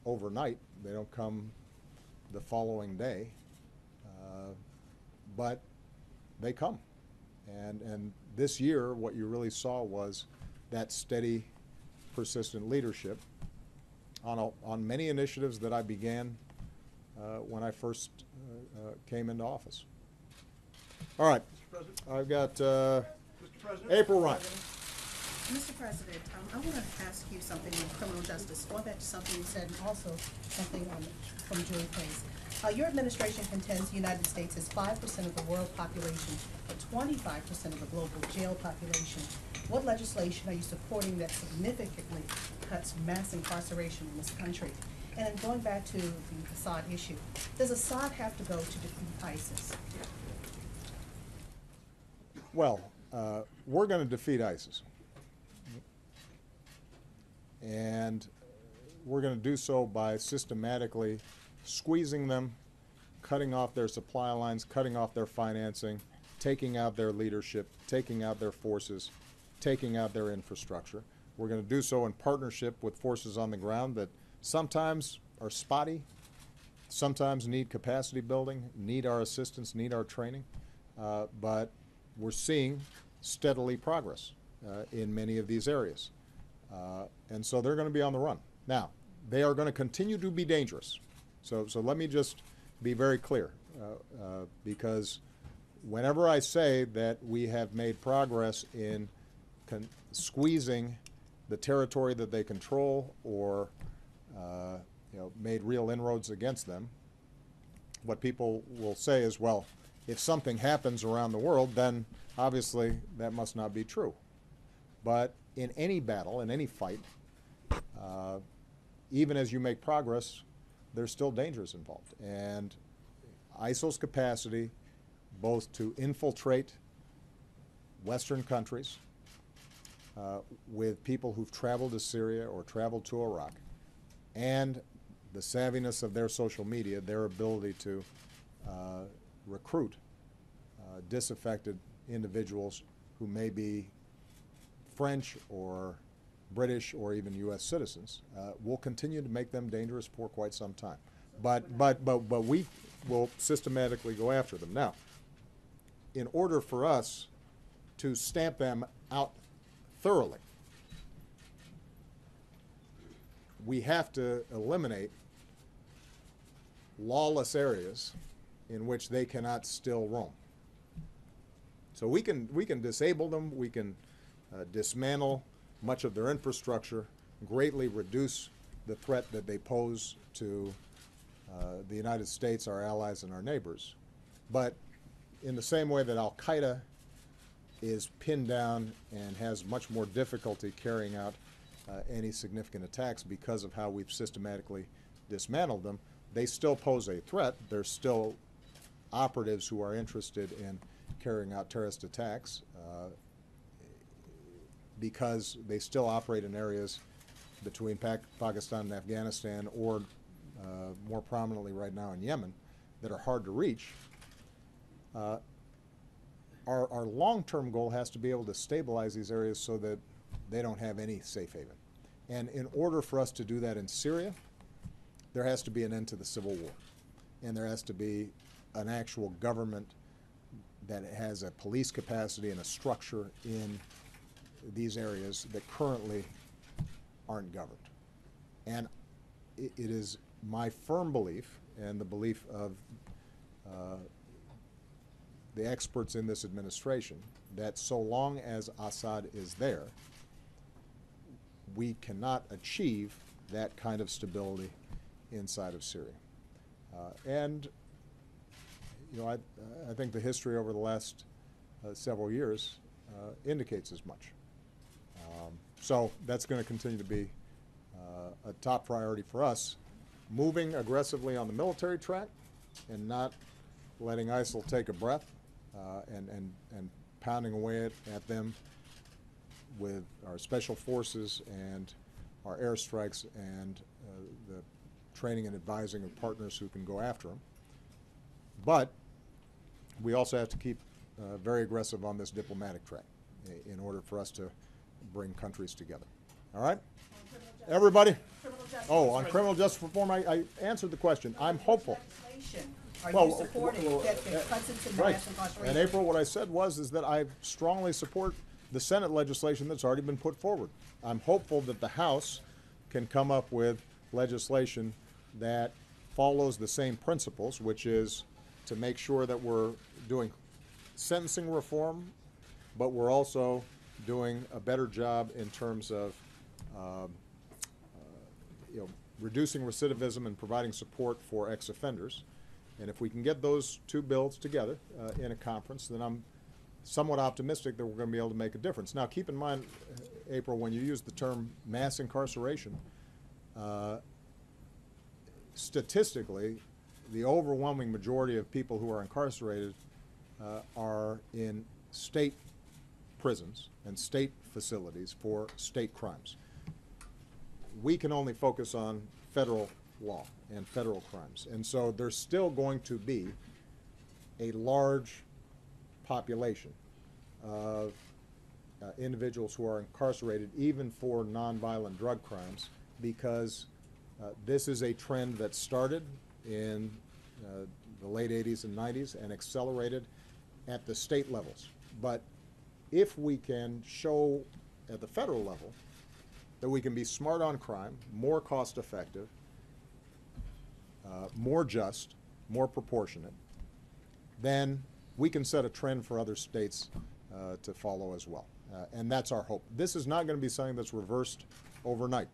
overnight. They don't come the following day, but they come. And this year, what you really saw was that steady, persistent leadership on many initiatives that I began when I first came into office. All right, I've got April Ryan. Mr. President, I want to ask you something on criminal justice. Going back to something you said, and also something from Julie Pace. Your administration contends the United States has 5% of the world population, but 25% of the global jail population. What legislation are you supporting that significantly cuts mass incarceration in this country? And then going back to the Assad issue, does Assad have to go to defeat ISIS? Well, we're going to defeat ISIS. And we're going to do so by systematically squeezing them, cutting off their supply lines, cutting off their financing, taking out their leadership, taking out their forces, taking out their infrastructure. We're going to do so in partnership with forces on the ground that sometimes are spotty, sometimes need capacity building, need our assistance, need our training, but we're seeing steadily progress in many of these areas. And so they're going to be on the run. Now, they are going to continue to be dangerous. So let me just be very clear, because whenever I say that we have made progress in squeezing the territory that they control or made real inroads against them, what people will say is, well, if something happens around the world, then obviously that must not be true. But in any battle, in any fight, even as you make progress, there's still dangers involved. And ISIL's capacity both to infiltrate Western countries with people who've traveled to Syria or traveled to Iraq, and the savviness of their social media, their ability to recruit disaffected individuals who may be French or British or even U.S. citizens, will continue to make them dangerous for quite some time. But we will systematically go after them. Now, in order for us to stamp them out thoroughly, we have to eliminate lawless areas in which they cannot still roam. So we can disable them, we can dismantle much of their infrastructure, greatly reduce the threat that they pose to the United States, our allies, and our neighbors. But in the same way that Al-Qaeda is pinned down and has much more difficulty carrying out any significant attacks because of how we've systematically dismantled them, they still pose a threat. There's still operatives who are interested in carrying out terrorist attacks because they still operate in areas between Pakistan and Afghanistan, or more prominently right now in Yemen, that are hard to reach. Our long-term goal has to be able to stabilize these areas so that they don't have any safe haven. And in order for us to do that in Syria, there has to be an end to the civil war. And there has to be an actual government that has a police capacity and a structure in these areas that currently aren't governed. And it is my firm belief, and the belief of the experts in this administration, that so long as Assad is there, we cannot achieve that kind of stability inside of Syria. And you know, I think the history over the last several years indicates as much. So that's going to continue to be a top priority for us, moving aggressively on the military track and not letting ISIL take a breath and pounding away at them with our special forces and our airstrikes and the training and advising of partners who can go after them. But we also have to keep very aggressive on this diplomatic track in order for us to bring countries together. All right? Everybody? Oh, on criminal justice reform, I answered the question. I'm hopeful. Are you supporting that the cuts into mass incarceration? In April, what I said is that I strongly support the Senate legislation that's already been put forward. I'm hopeful that the House can come up with legislation that follows the same principles, which is to make sure that we're doing sentencing reform, but we're also doing a better job in terms of reducing recidivism and providing support for ex-offenders. And if we can get those two bills together in a conference, then I'm somewhat optimistic that we're going to be able to make a difference. Now, keep in mind, April, when you use the term mass incarceration, statistically, the overwhelming majority of people who are incarcerated are in state prisons and state facilities for state crimes. We can only focus on federal law and federal crimes. And so there's still going to be a large population of individuals who are incarcerated even for nonviolent drug crimes, because this is a trend that started in the late 80s and 90s and accelerated at the state levels. But if we can show at the federal level that we can be smart on crime, more cost effective, more just, more proportionate, then we can set a trend for other states to follow as well. And that's our hope. This is not going to be something that's reversed overnight.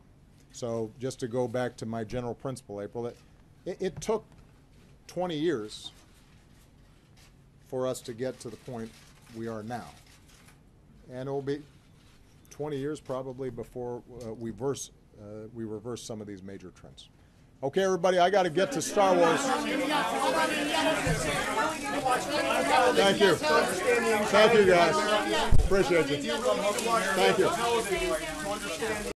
So just to go back to my general principle, April, it took 20 years for us to get to the point we are now. And it will be 20 years probably before we reverse some of these major trends. Okay, everybody, I got to get to Star Wars. Thank you. Thank you, guys. Appreciate you. Thank you.